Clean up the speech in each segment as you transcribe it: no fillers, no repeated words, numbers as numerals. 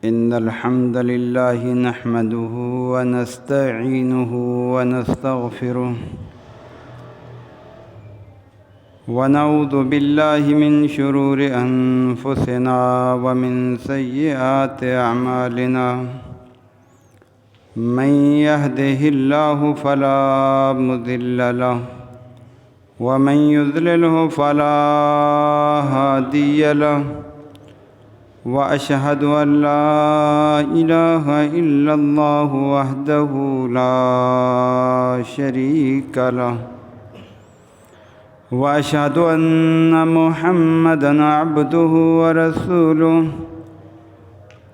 إن الحمد لله نحمده ونستعينه ونستغفره ونعوذ بالله من شرور أنفسنا ومن سيئات أعمالنا من يهده الله فلا مضل له ومن يضلله فلا هادي له وأشهد أن لا إله إلا الله وحده لا شريك له وأشهد أن محمدًا عبده ورسوله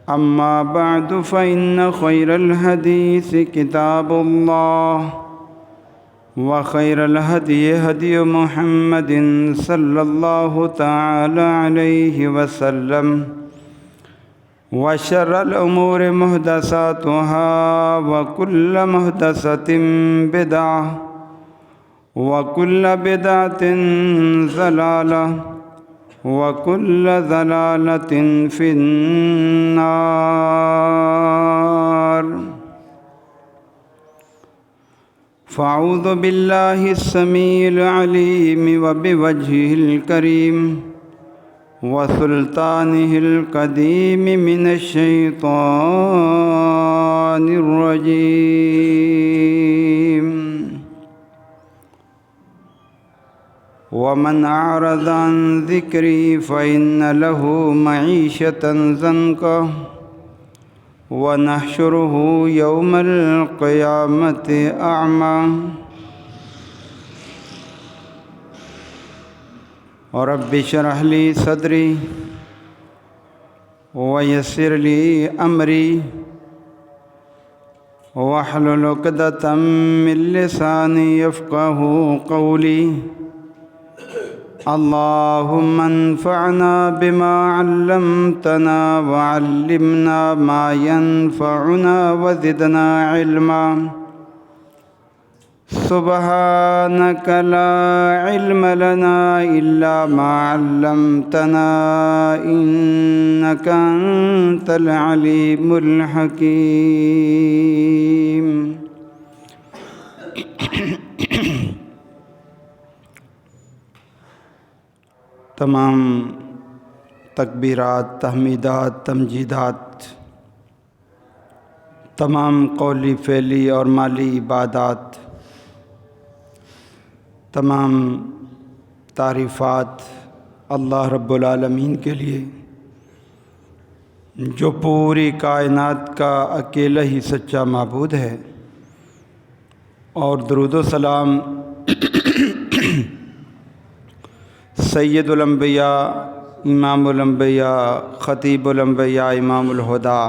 أما بعد فإن خير الحديث كتاب الله وخير الهدي هدي محمد صلى الله تعالى عليه وسلم وشر الأمور محدثاتها وكل محدثة بدعة وكل بدعة ضلالة وكل ضلالة في النار فأعوذ بالله السميع العليم وبوجهه الكريم وسلطانه القديم من الشيطان الرجيم ومن أعرض عن ذكري فإن له معيشة ضنكا ونحشره يوم القيامة أعمى رب اشرح لي صدري ويسر لي أمري واحلل عقدة من لساني يفقه قولي اللهم انفعنا بما علمتنا وعلمنا ما ينفعنا وزدنا علما سبحانك لا علم لنا إلا ما علمتنا إنك أنت العليم الحكيم تمام تکبیرات، تحمیدات، تمجیدات، تمام قولی فعلی اور مالی عبادات، تمام تعریفات اللہ رب العالمین کے لیے جو پوری کائنات کا اکیلا ہی سچا معبود ہے، اور درود و سلام سید الانبیاء، امام الانبیاء، خطیب الانبیاء، امام الہدیٰ،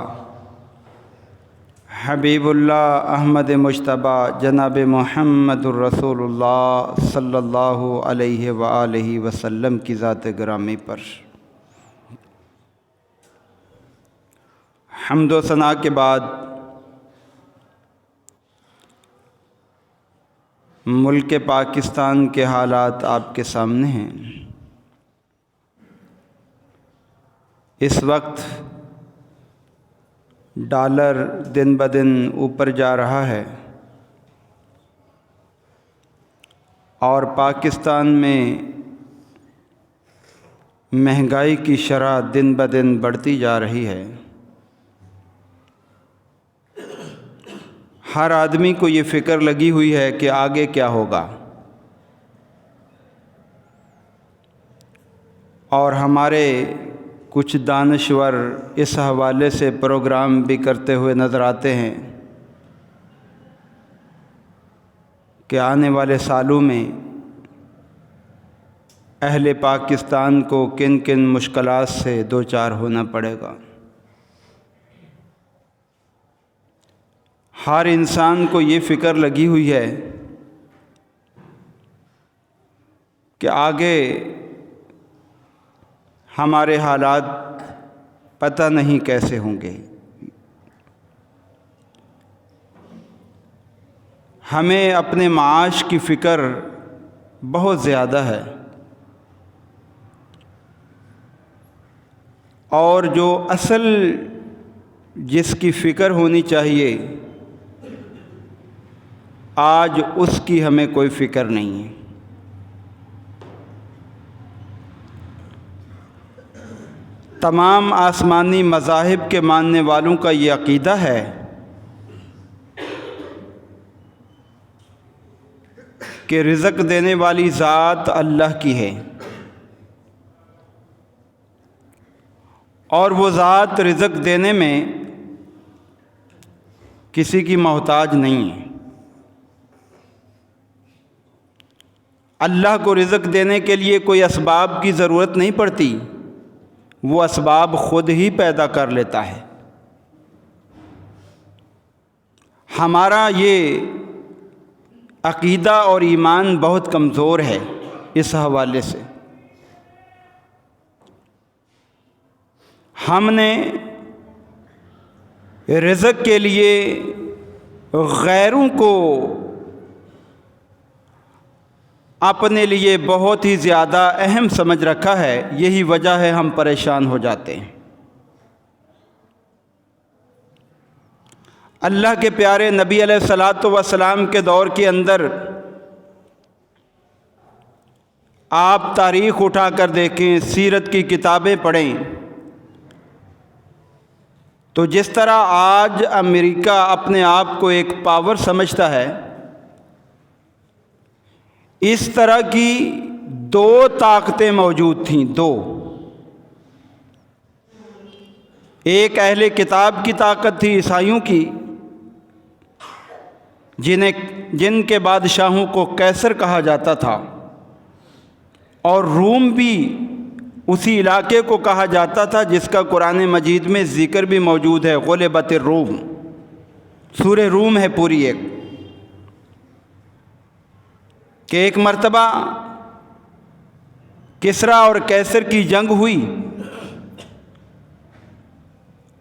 حبیب اللہ احمد مجتبیٰ جناب محمد الرسول اللہ صلی اللہ علیہ وآلہ وسلم کی ذات گرامی پر حمد و ثنا کے بعد ملک پاکستان کے حالات آپ کے سامنے ہیں۔ اس وقت ڈالر دن بدن اوپر جا رہا ہے اور پاکستان میں مہنگائی کی شرح دن بدن بڑھتی جا رہی ہے۔ ہر آدمی کو یہ فکر لگی ہوئی ہے کہ آگے کیا ہوگا، اور ہمارے کچھ دانشور اس حوالے سے پروگرام بھی کرتے ہوئے نظر آتے ہیں کہ آنے والے سالوں میں اہل پاکستان کو کن کن مشکلات سے دوچار ہونا پڑے گا۔ ہر انسان کو یہ فکر لگی ہوئی ہے کہ آگے ہمارے حالات پتہ نہیں کیسے ہوں گے۔ ہمیں اپنے معاش کی فکر بہت زیادہ ہے، اور جو اصل جس کی فکر ہونی چاہیے آج اس کی ہمیں کوئی فکر نہیں ہے۔ تمام آسمانی مذاہب کے ماننے والوں کا یہ عقیدہ ہے کہ رزق دینے والی ذات اللہ کی ہے، اور وہ ذات رزق دینے میں کسی کی محتاج نہیں ہے۔ اللہ کو رزق دینے کے لیے کوئی اسباب کی ضرورت نہیں پڑتی، وہ اسباب خود ہی پیدا کر لیتا ہے۔ ہمارا یہ عقیدہ اور ایمان بہت کمزور ہے اس حوالے سے۔ ہم نے رزق کے لیے غیروں کو اپنے لیے بہت ہی زیادہ اہم سمجھ رکھا ہے، یہی وجہ ہے ہم پریشان ہو جاتے ہیں۔ اللہ کے پیارے نبی علیہ الصلاۃ والسلام کے دور کے اندر آپ تاریخ اٹھا کر دیکھیں، سیرت کی کتابیں پڑھیں، تو جس طرح آج امریکہ اپنے آپ کو ایک پاور سمجھتا ہے، اس طرح کی دو طاقتیں موجود تھیں، دو۔ ایک اہل کتاب کی طاقت تھی، عیسائیوں کی، جن کے بادشاہوں کو قیصر کہا جاتا تھا، اور روم بھی اسی علاقے کو کہا جاتا تھا جس کا قرآن مجید میں ذکر بھی موجود ہے، غلبت الروم، سورہ روم ہے پوری ایک، کہ ایک مرتبہ کسریٰ اور قیصر کی جنگ ہوئی۔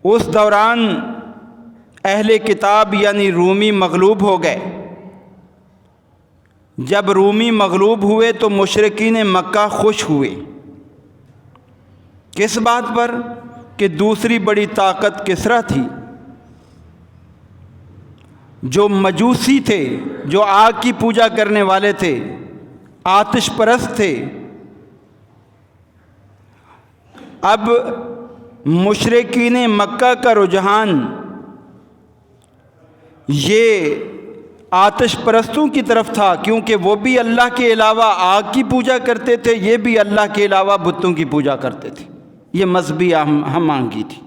اس دوران اہل کتاب یعنی رومی مغلوب ہو گئے۔ جب رومی مغلوب ہوئے تو مشرکین مکہ خوش ہوئے۔ کس بات پر؟ کہ دوسری بڑی طاقت کسریٰ تھی، جو مجوسی تھے، جو آگ کی پوجا کرنے والے تھے، آتش پرست تھے۔ اب مشرکین مکہ کا رجحان یہ آتش پرستوں کی طرف تھا، کیونکہ وہ بھی اللہ کے علاوہ آگ کی پوجا کرتے تھے، یہ بھی اللہ کے علاوہ بتوں کی پوجا کرتے تھے۔ یہ مذہبی ہم آہنگی تھی۔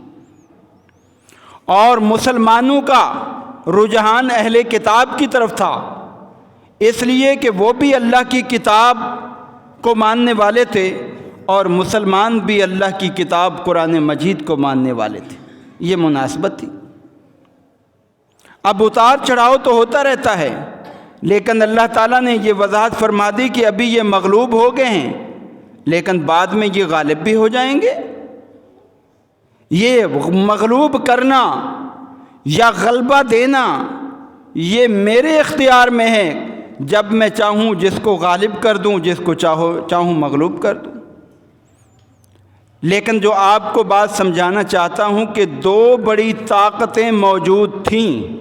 اور مسلمانوں کا رجحان اہل کتاب کی طرف تھا، اس لیے کہ وہ بھی اللہ کی کتاب کو ماننے والے تھے، اور مسلمان بھی اللہ کی کتاب قرآن مجید کو ماننے والے تھے۔ یہ مناسبت تھی۔ اب اتار چڑھاؤ تو ہوتا رہتا ہے، لیکن اللہ تعالیٰ نے یہ وضاحت فرما دی کہ ابھی یہ مغلوب ہو گئے ہیں، لیکن بعد میں یہ غالب بھی ہو جائیں گے۔ یہ مغلوب کرنا یا غلبہ دینا یہ میرے اختیار میں ہے، جب میں چاہوں جس کو غالب کر دوں، جس کو چاہوں مغلوب کر دوں۔ لیکن جو آپ کو بات سمجھانا چاہتا ہوں کہ دو بڑی طاقتیں موجود تھیں،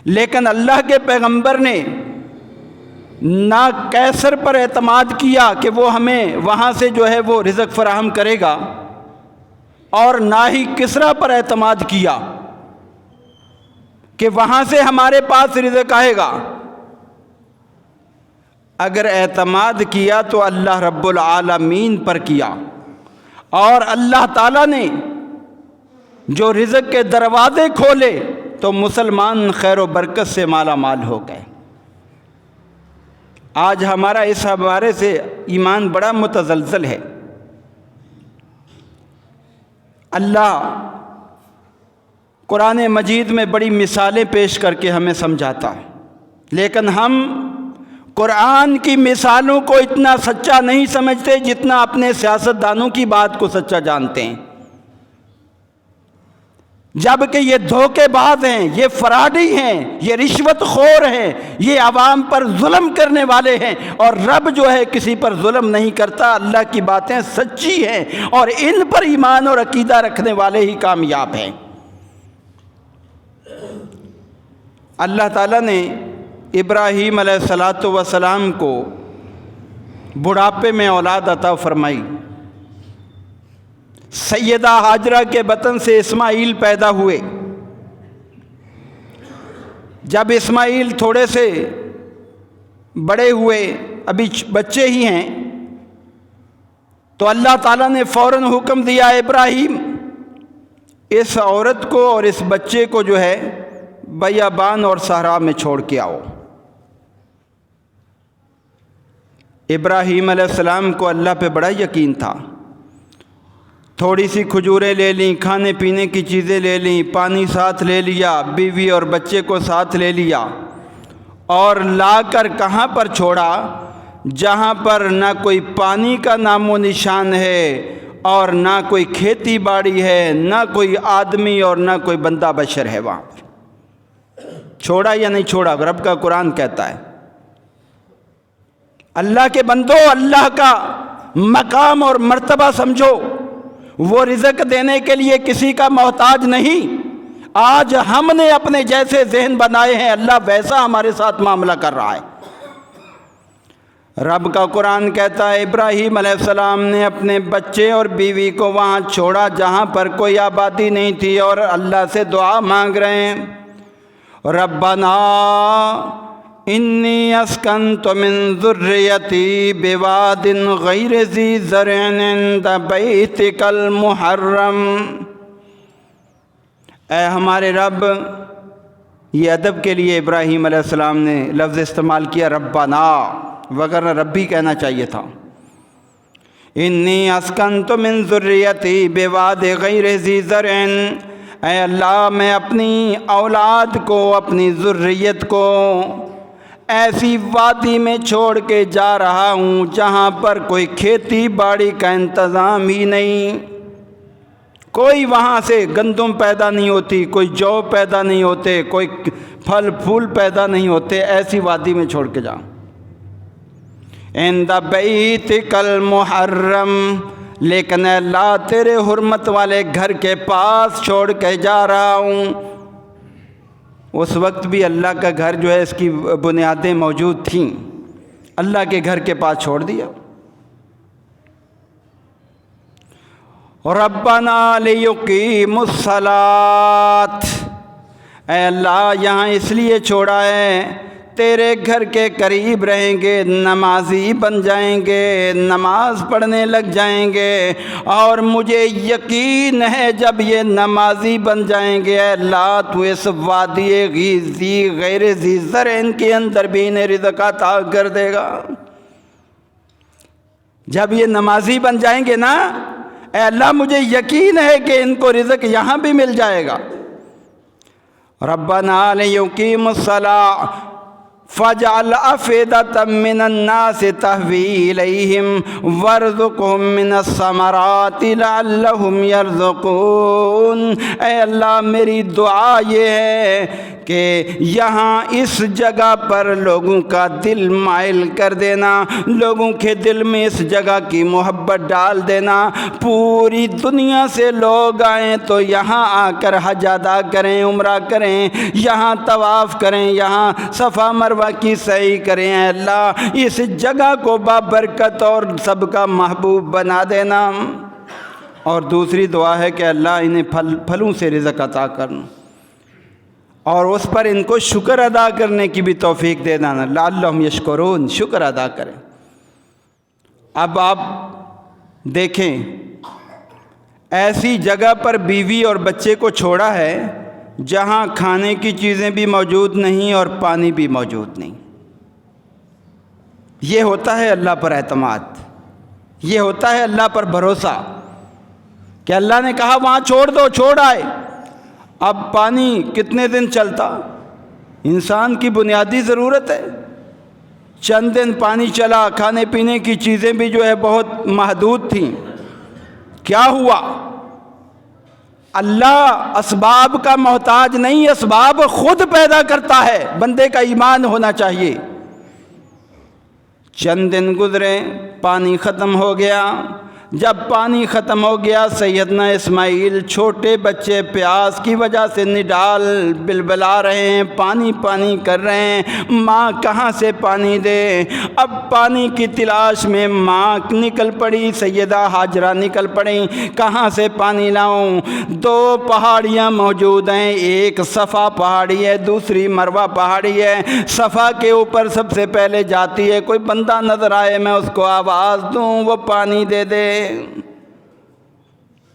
لیکن اللہ کے پیغمبر نے نہ قیصر پر اعتماد کیا کہ وہ ہمیں وہاں سے جو ہے وہ رزق فراہم کرے گا، اور نہ ہی کسریٰ پر اعتماد کیا کہ وہاں سے ہمارے پاس رزق آئے گا۔ اگر اعتماد کیا تو اللہ رب العالمین پر کیا، اور اللہ تعالیٰ نے جو رزق کے دروازے کھولے تو مسلمان خیر و برکت سے مالا مال ہو گئے۔ آج ہمارا اس حوالے سے ایمان بڑا متزلزل ہے۔ اللہ قرآن مجید میں بڑی مثالیں پیش کر کے ہمیں سمجھاتا ہے، لیکن ہم قرآن کی مثالوں کو اتنا سچا نہیں سمجھتے جتنا اپنے سیاستدانوں کی بات کو سچا جانتے ہیں۔ جبکہ یہ دھوکے باز ہیں، یہ فراڈی ہیں، یہ رشوت خور ہیں، یہ عوام پر ظلم کرنے والے ہیں، اور رب جو ہے کسی پر ظلم نہیں کرتا۔ اللہ کی باتیں سچی ہیں اور ان پر ایمان اور عقیدہ رکھنے والے ہی کامیاب ہیں۔ اللہ تعالیٰ نے ابراہیم علیہ السلام کو بڑھاپے میں اولاد عطا فرمائی۔ سیدہ ہاجرہ کے بطن سے اسماعیل پیدا ہوئے۔ جب اسماعیل تھوڑے سے بڑے ہوئے، ابھی بچے ہی ہیں، تو اللہ تعالیٰ نے فوراً حکم دیا، ابراہیم اس عورت کو اور اس بچے کو جو ہے بیابان اور صحرا میں چھوڑ کے آؤ۔ ابراہیم علیہ السلام کو اللہ پہ بڑا یقین تھا۔ تھوڑی سی کھجوریں لے لیں، کھانے پینے کی چیزیں لے لیں، پانی ساتھ لے لیا، بیوی اور بچے کو ساتھ لے لیا، اور لا کر کہاں پر چھوڑا؟ جہاں پر نہ کوئی پانی کا نام و نشان ہے اور نہ کوئی کھیتی باڑی ہے، نہ کوئی آدمی اور نہ کوئی بندہ بشر ہے۔ وہاں پر چھوڑا یا نہیں چھوڑا؟ رب کا قرآن کہتا ہے۔ اللہ کے بندو، اللہ کا مقام اور مرتبہ سمجھو، وہ رزق دینے کے لیے کسی کا محتاج نہیں۔ آج ہم نے اپنے جیسے ذہن بنائے ہیں، اللہ ویسا ہمارے ساتھ معاملہ کر رہا ہے۔ رب کا قرآن کہتا ہے ابراہیم علیہ السلام نے اپنے بچے اور بیوی کو وہاں چھوڑا جہاں پر کوئی آبادی نہیں تھی، اور اللہ سے دعا مانگ رہے ہیں، ربنا انی اسکنت من ذریتی بواد غیر ذی زرع عند بیتک المحرم۔ اے ہمارے رب، یہ ادب کے لیے ابراہیم علیہ السلام نے لفظ استعمال کیا ربنا، وگرنہ ربی کہنا چاہیے تھا۔ انی اسکنت من ذریتی بواد غیر ذی زرع، اے اللہ میں اپنی اولاد کو، اپنی ذریت کو ایسی وادی میں چھوڑ کے جا رہا ہوں جہاں پر کوئی کھیتی باڑی کا انتظام ہی نہیں، کوئی وہاں سے گندم پیدا نہیں ہوتی، کوئی جو پیدا نہیں ہوتے، کوئی پھل پھول پیدا نہیں ہوتے، ایسی وادی میں چھوڑ کے جاؤں۔ عند بیتک المحرم، لیکن اے اللہ تیرے حرمت والے گھر کے پاس چھوڑ کے جا رہا ہوں۔ اس وقت بھی اللہ کا گھر جو ہے اس کی بنیادیں موجود تھیں، اللہ کے گھر کے پاس چھوڑ دیا۔ ربنا لیقیموا الصلاۃ، اے اللہ یہاں اس لیے چھوڑا ہے تیرے گھر کے قریب رہیں گے، نمازی بن جائیں گے، نماز پڑھنے لگ جائیں گے، اور مجھے یقین ہے جب یہ نمازی بن جائیں گے اے اللہ تو اس وادی غیر ذی زرع کے اندر بھی انہیں رزق عطا کر دے گا۔ جب یہ نمازی بن جائیں گے نا، اے اللہ مجھے یقین ہے کہ ان کو رزق یہاں بھی مل جائے گا۔ ربنا لیقیموا الصلاۃ فَاجْعَلْ أَفْئِدَةً مِّنَ النَّاسِ تَهْوِي إِلَيْهِمْ وَارْزُقْهُم مِّنَ الثَّمَرَاتِ لَعَلَّهُمْ يَرْزُقُونَ۔ اے اللہ میری دعا یہ ہے کہ یہاں اس جگہ پر لوگوں کا دل مائل کر دینا، لوگوں کے دل میں اس جگہ کی محبت ڈال دینا، پوری دنیا سے لوگ آئیں تو یہاں آ کر حج ادا کریں، عمرہ کریں، یہاں طواف کریں، یہاں صفا مروہ کی سعی کریں۔ اے اللہ اس جگہ کو بابرکت اور سب کا محبوب بنا دینا۔ اور دوسری دعا ہے کہ اللہ انہیں پھلوں سے رزق عطا کرنا، اور اس پر ان کو شکر ادا کرنے کی بھی توفیق دے دینا، لعلہم یشکرون، شکر ادا کریں۔ اب آپ دیکھیں ایسی جگہ پر بیوی اور بچے کو چھوڑا ہے جہاں کھانے کی چیزیں بھی موجود نہیں اور پانی بھی موجود نہیں۔ یہ ہوتا ہے اللہ پر اعتماد، یہ ہوتا ہے اللہ پر بھروسہ کہ اللہ نے کہا وہاں چھوڑ دو، چھوڑ آئے۔ اب پانی کتنے دن چلتا؟ انسان کی بنیادی ضرورت ہے، چند دن پانی چلا، کھانے پینے کی چیزیں بھی جو ہے بہت محدود تھیں۔ کیا ہوا؟ اللہ اسباب کا محتاج نہیں، اسباب خود پیدا کرتا ہے، بندے کا ایمان ہونا چاہیے۔ چند دن گزرے، پانی ختم ہو گیا۔ جب پانی ختم ہو گیا، سیدنا اسماعیل چھوٹے بچے پیاس کی وجہ سے نڈال بلبلا رہے ہیں، پانی پانی کر رہے ہیں، ماں کہاں سے پانی دے؟ اب پانی کی تلاش میں ماں نکل پڑی، سیدہ ہاجرہ نکل پڑیں، کہاں سے پانی لاؤں؟ دو پہاڑیاں موجود ہیں، ایک صفا پہاڑی ہے، دوسری مروہ پہاڑی ہے۔ صفا کے اوپر سب سے پہلے جاتی ہے، کوئی بندہ نظر آئے میں اس کو آواز دوں وہ پانی دے دے،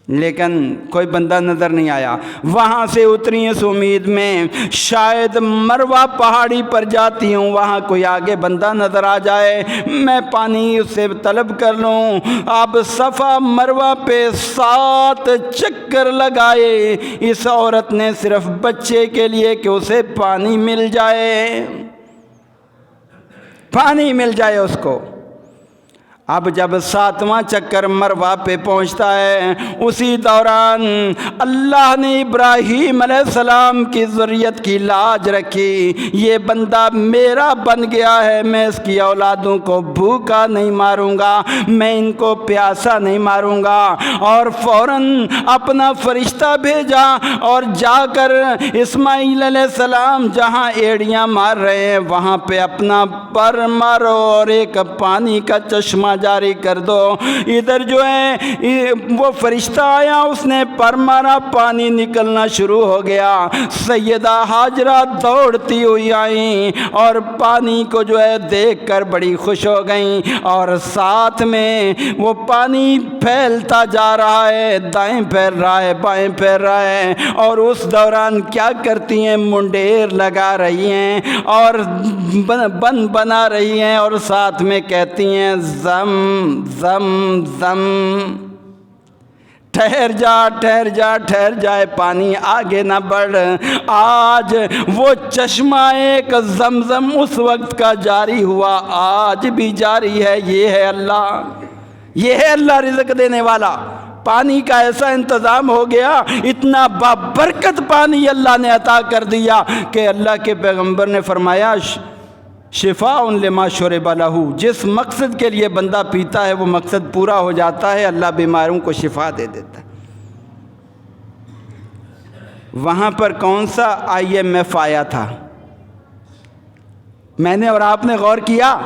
لیکن کوئی بندہ نظر نہیں آیا۔ وہاں سے اتری اس امید میں شاید مروہ پہاڑی پر جاتی ہوں، وہاں کوئی آگے بندہ نظر آ جائے، میں پانی اس سے طلب کر لوں۔ اب صفا مروہ پہ 7 چکر لگائے اس عورت نے صرف بچے کے لیے کہ اسے پانی مل جائے، پانی مل جائے اس کو۔ اب جب 7واں چکر مروہ پہ پہنچتا ہے، اسی دوران اللہ نے ابراہیم علیہ السلام کی ذریت کی لاج رکھی، یہ بندہ میرا بن گیا ہے، میں اس کی اولادوں کو بھوکا نہیں ماروں گا، میں ان کو پیاسا نہیں ماروں گا۔ اور فوراً اپنا فرشتہ بھیجا اور جا کر اسماعیل علیہ السلام جہاں ایڑیاں مار رہے ہیں وہاں پہ اپنا پر مارو اور ایک پانی کا چشمہ جاری کر دو۔ ادھر جو ہے وہ فرشتہ آیا، اس نے پر مارا، پانی نکلنا شروع ہو گیا۔ سیدہ ہاجرہ دوڑتی ہوئی آئیں اور پانی کو جو ہے دیکھ کر بڑی خوش ہو گئیں، اور ساتھ میں وہ پانی پھیلتا جا رہا ہے، دائیں پھیل رہا ہے، بائیں پھیل رہا ہے، اور اس دوران کیا کرتی ہیں؟ منڈیر لگا رہی ہیں اور بن بنا رہی ہیں، اور ساتھ میں کہتی ہیں زم زم زم، ٹھہر جا ٹھہر جا ٹھہر جائے، پانی آگے نہ بڑھ۔ آج وہ چشمہ ایک زمزم اس وقت کا جاری ہوا، آج بھی جاری ہے۔ یہ ہے اللہ، یہ ہے اللہ رزق دینے والا۔ پانی کا ایسا انتظام ہو گیا، اتنا بابرکت پانی اللہ نے عطا کر دیا کہ اللہ کے پیغمبر نے فرمایا شفاء لما شرب لہ، جس مقصد کے لیے بندہ پیتا ہے وہ مقصد پورا ہو جاتا ہے، اللہ بیماروں کو شفا دے دیتا ہے۔ وہاں پر کون سا IMF آیا تھا؟ میں نے اور آپ نے غور کیا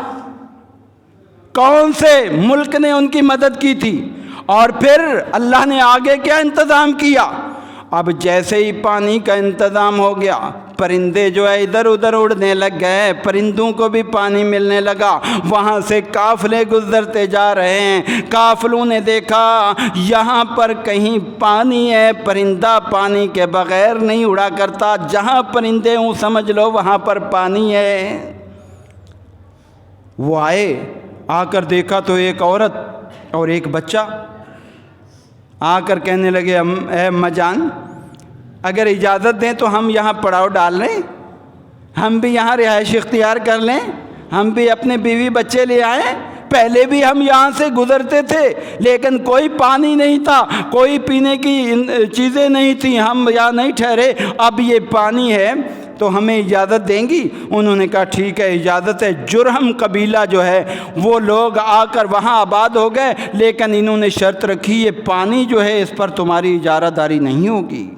کون سے ملک نے ان کی مدد کی تھی، اور پھر اللہ نے آگے کیا انتظام کیا؟ اب جیسے ہی پانی کا انتظام ہو گیا، پرندے جو ہے ادھر ادھر اڑنے لگ گئے، پرندوں کو بھی پانی ملنے لگا، وہاں سے قافلے گزرتے جا رہے ہیں، قافلوں نے دیکھا یہاں پر کہیں پانی ہے، پرندہ پانی کے بغیر نہیں اڑا کرتا، جہاں پرندے ہوں سمجھ لو وہاں پر پانی ہے۔ وہ آئے، آ کر دیکھا تو ایک عورت اور ایک بچہ، آ کر کہنے لگے اے اماں جان، اگر اجازت دیں تو ہم یہاں پڑاؤ ڈال لیں، ہم بھی یہاں رہائش اختیار کر لیں، ہم بھی اپنے بیوی بچے لے آئیں۔ پہلے بھی ہم یہاں سے گزرتے تھے لیکن کوئی پانی نہیں تھا، کوئی پینے کی چیزیں نہیں تھیں، ہم یہاں نہیں ٹھہرے، اب یہ پانی ہے تو ہمیں اجازت دیں گی؟ انہوں نے کہا ٹھیک ہے اجازت ہے۔ جرہم قبیلہ جو ہے وہ لوگ آ کر وہاں آباد ہو گئے، لیکن انہوں نے شرط رکھی یہ پانی جو ہے اس پر تمہاری اجارہ داری نہیں ہوگی،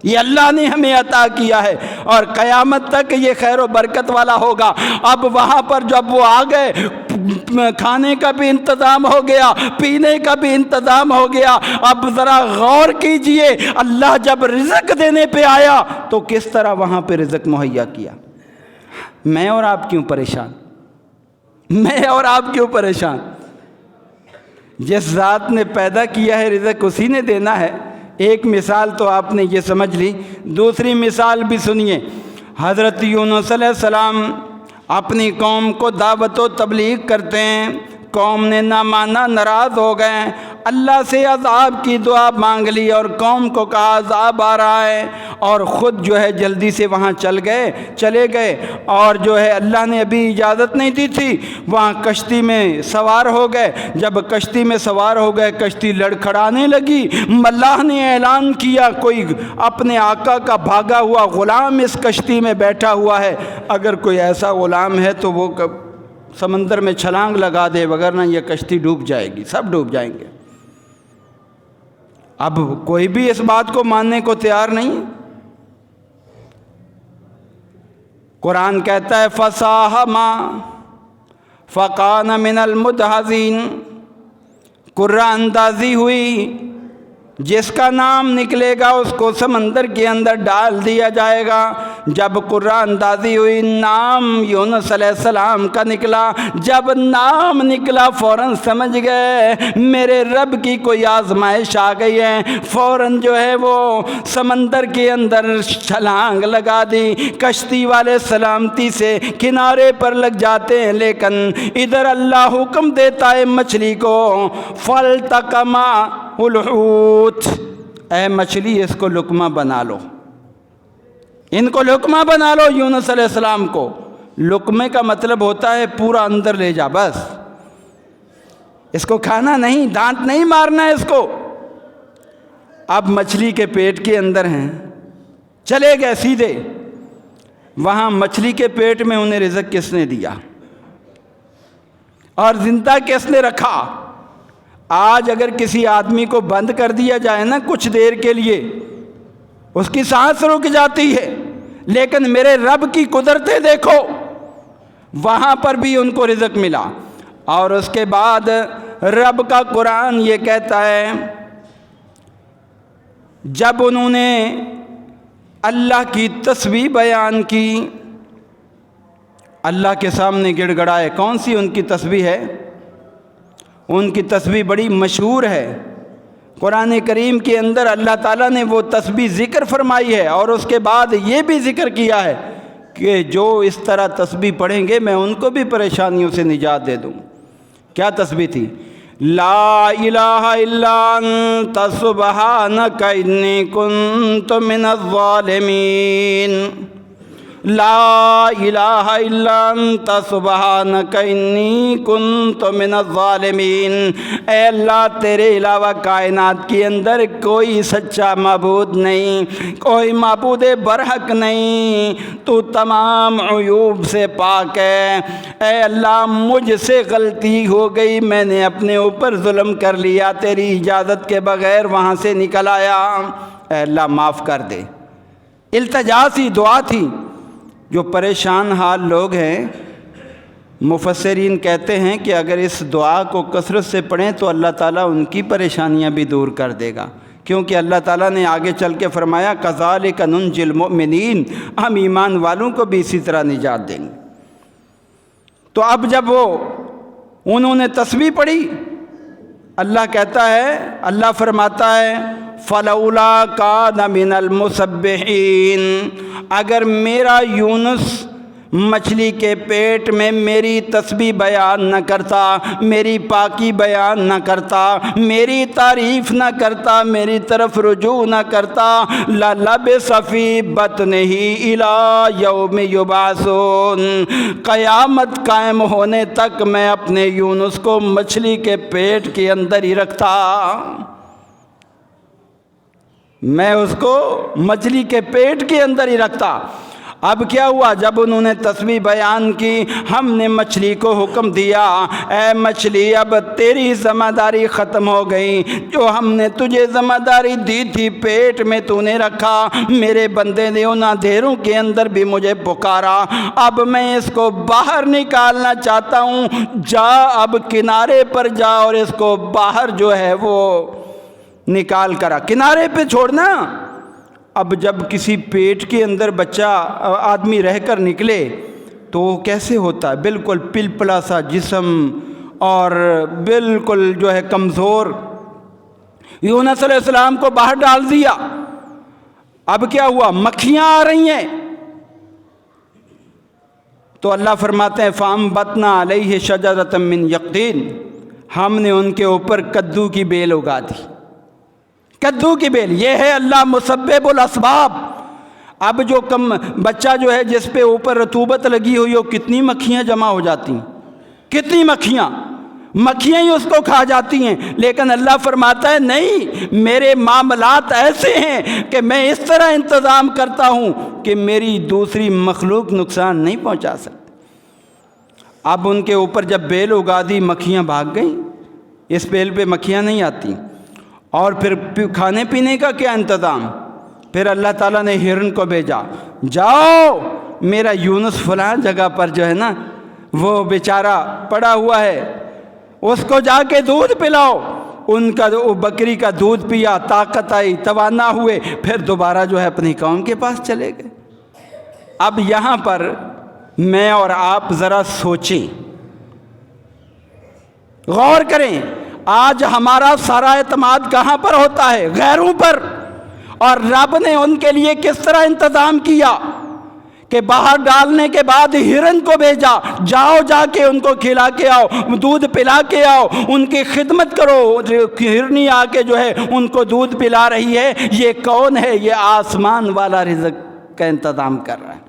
یہ اللہ نے ہمیں عطا کیا ہے اور قیامت تک یہ خیر و برکت والا ہوگا۔ اب وہاں پر جب وہ آ گئے، کھانے کا بھی انتظام ہو گیا، پینے کا بھی انتظام ہو گیا۔ اب ذرا غور کیجئے، اللہ جب رزق دینے پہ آیا تو کس طرح وہاں پہ رزق مہیا کیا۔ میں اور آپ کیوں پریشان؟ میں اور آپ کیوں پریشان؟ جس ذات نے پیدا کیا ہے رزق اسی نے دینا ہے۔ ایک مثال تو آپ نے یہ سمجھ لی، دوسری مثال بھی سنیے۔ حضرت یونس علیہ السلام اپنی قوم کو دعوت و تبلیغ کرتے ہیں، قوم نے نہ مانا، ناراض ہو گئے، اللہ سے عذاب کی دعا مانگ لی اور قوم کو کہا عذاب آ رہا ہے، اور خود جو ہے جلدی سے وہاں چلے گئے، اور جو ہے اللہ نے ابھی اجازت نہیں دی تھی، وہاں کشتی میں سوار ہو گئے۔ جب کشتی میں سوار ہو گئے، کشتی لڑکھڑانے لگی، ملاح نے اعلان کیا کوئی اپنے آقا کا بھاگا ہوا غلام اس کشتی میں بیٹھا ہوا ہے، اگر کوئی ایسا غلام ہے تو وہ سمندر میں چھلانگ لگا دے، وگرنہ یہ کشتی ڈوب جائے گی، سب ڈوب جائیں گے۔ اب کوئی بھی اس بات کو ماننے کو تیار نہیں۔ قرآن کہتا ہے فَسَاهَمَا فَكَانَ مِنَ الْمُدْحَضِينَ، قرہ اندازی ہوئی، جس کا نام نکلے گا اس کو سمندر کے اندر ڈال دیا جائے گا۔ جب قرہ اندازی ہوئی، نام یونس علیہ السلام کا نکلا، جب نام نکلا فوراً سمجھ گئے میرے رب کی کوئی آزمائش آ گئی ہے، فوراً جو ہے وہ سمندر کے اندر چھلانگ لگا دی۔ کشتی والے سلامتی سے کنارے پر لگ جاتے ہیں، لیکن ادھر اللہ حکم دیتا ہے مچھلی کو فَالْتَقَمَهُ الْحُوتُ، اے مچھلی اس کو لقمہ بنا لو، ان کو لقمہ بنا لو۔ یونس علیہ السلام کو لقمے کا مطلب ہوتا ہے پورا اندر لے جا، بس اس کو کھانا نہیں، دانت نہیں مارنا ہے اس کو۔ اب مچھلی کے پیٹ کے اندر ہیں، چلے گئے سیدھے وہاں۔ مچھلی کے پیٹ میں انہیں رزق کس نے دیا اور زندہ کس نے رکھا؟ آج اگر کسی آدمی کو بند کر دیا جائے نا کچھ دیر کے لیے، اس کی سانس رک جاتی ہے، لیکن میرے رب کی قدرتیں دیکھو، وہاں پر بھی ان کو رزق ملا۔ اور اس کے بعد رب کا قرآن یہ کہتا ہے جب انہوں نے اللہ کی تسبیح بیان کی، اللہ کے سامنے گڑ گڑائے۔ کون سی ان کی تسبیح ہے؟ ان کی تسبیح بڑی مشہور ہے، قرآن کریم کے اندر اللہ تعالیٰ نے وہ تسبیح ذکر فرمائی ہے، اور اس کے بعد یہ بھی ذکر کیا ہے کہ جو اس طرح تسبیح پڑھیں گے میں ان کو بھی پریشانیوں سے نجات دے دوں۔ کیا تسبیح تھی؟ لا الہ الا انت سبحانک انی کنت من الظالمین، لا الہ الا انت سبحانک انی کنت من الظالمین۔ اے اللہ تیرے علاوہ کائنات کے اندر کوئی سچا معبود نہیں، کوئی معبود برحق نہیں، تو تمام عیوب سے پاک ہے۔ اے اللہ مجھ سے غلطی ہو گئی، میں نے اپنے اوپر ظلم کر لیا، تیری اجازت کے بغیر وہاں سے نکل آیا، اے اللہ معاف کر دے۔ التجا سی دعا تھی۔ جو پریشان حال لوگ ہیں، مفسرین کہتے ہیں کہ اگر اس دعا کو کثرت سے پڑھیں تو اللہ تعالیٰ ان کی پریشانیاں بھی دور کر دے گا، کیونکہ اللہ تعالیٰ نے آگے چل کے فرمایا کذالک ننجی المؤمنین، ہم ایمان والوں کو بھی اسی طرح نجات دیں گے۔ تو اب جب انہوں نے تسبیح پڑھی، اللہ کہتا ہے، اللہ فرماتا ہے فلولا کان من المسبحین، اگر میرا یونس مچھلی کے پیٹ میں میری تسبیح بیان نہ کرتا، میری پاکی بیان نہ کرتا، میری تعریف نہ کرتا، میری طرف رجوع نہ کرتا، لَلَبِثَ فِي بَطْنِهِ إِلَى يَوْمِ يُبْعَثُونَ، قیامت قائم ہونے تک میں اپنے یونس کو مچھلی کے پیٹ کے اندر ہی رکھتا، میں اس کو مچھلی کے پیٹ کے اندر ہی رکھتا۔ اب کیا ہوا؟ جب انہوں نے تسبیح بیان کی، ہم نے مچھلی کو حکم دیا، اے مچھلی اب تیری ذمہ داری ختم ہو گئی، جو ہم نے تجھے ذمہ داری دی تھی پیٹ میں تو نے رکھا، میرے بندے نے ان اندھیروں کے اندر بھی مجھے پکارا، اب میں اس کو باہر نکالنا چاہتا ہوں، جا اب کنارے پر جا اور اس کو باہر جو ہے وہ نکال کر کنارے پہ چھوڑنا۔ اب جب کسی پیٹ کے اندر بچہ آدمی رہ کر نکلے تو کیسے ہوتا ہے؟ بالکل پلپلا سا جسم اور بالکل جو ہے کمزور۔ یونس علیہ السلام کو باہر ڈال دیا، اب کیا ہوا؟ مکھیاں آ رہی ہیں، تو اللہ فرماتے ہیں فَأَنبَتْنَا عَلَيْهِ شَجَرَةً مِّن يَقْطِينٍ، ہم نے ان کے اوپر کدو کی بیل اگا دی۔ کدو کی بیل، یہ ہے اللہ مسبب الاسباب، اب جو بچہ جو ہے جس پہ اوپر رطوبت لگی ہوئی ہو، کتنی مکھیاں جمع ہو جاتی ہیں، کتنی مکھیاں ہی اس کو کھا جاتی ہیں. لیکن اللہ فرماتا ہے نہیں، میرے معاملات ایسے ہیں کہ میں اس طرح انتظام کرتا ہوں کہ میری دوسری مخلوق نقصان نہیں پہنچا سکتی. اب ان کے اوپر جب بیل اگا دی، مکھیاں بھاگ گئیں، اس بیل پہ مکھیاں نہیں آتی. اور پھر کھانے پینے کا کیا انتظام؟ پھر اللہ تعالیٰ نے ہرن کو بھیجا، جاؤ میرا یونس فلاں جگہ پر جو ہے نا وہ بیچارہ پڑا ہوا ہے، اس کو جا کے دودھ پلاؤ. ان کا بکری کا دودھ پیا، طاقت آئی، توانا ہوئے، پھر دوبارہ جو ہے اپنی قوم کے پاس چلے گئے. اب یہاں پر میں اور آپ ذرا سوچیں، غور کریں. آج ہمارا سارا اعتماد کہاں پر ہوتا ہے؟ غیروں پر. اور رب نے ان کے لیے کس طرح انتظام کیا کہ باہر ڈالنے کے بعد ہرن کو بھیجا، جاؤ جا کے ان کو کھلا کے آؤ، دودھ پلا کے آؤ، ان کی خدمت کرو. ہرنی آ کے جو ہے ان کو دودھ پلا رہی ہے. یہ کون ہے؟ یہ آسمان والا رزق کا انتظام کر رہا ہے.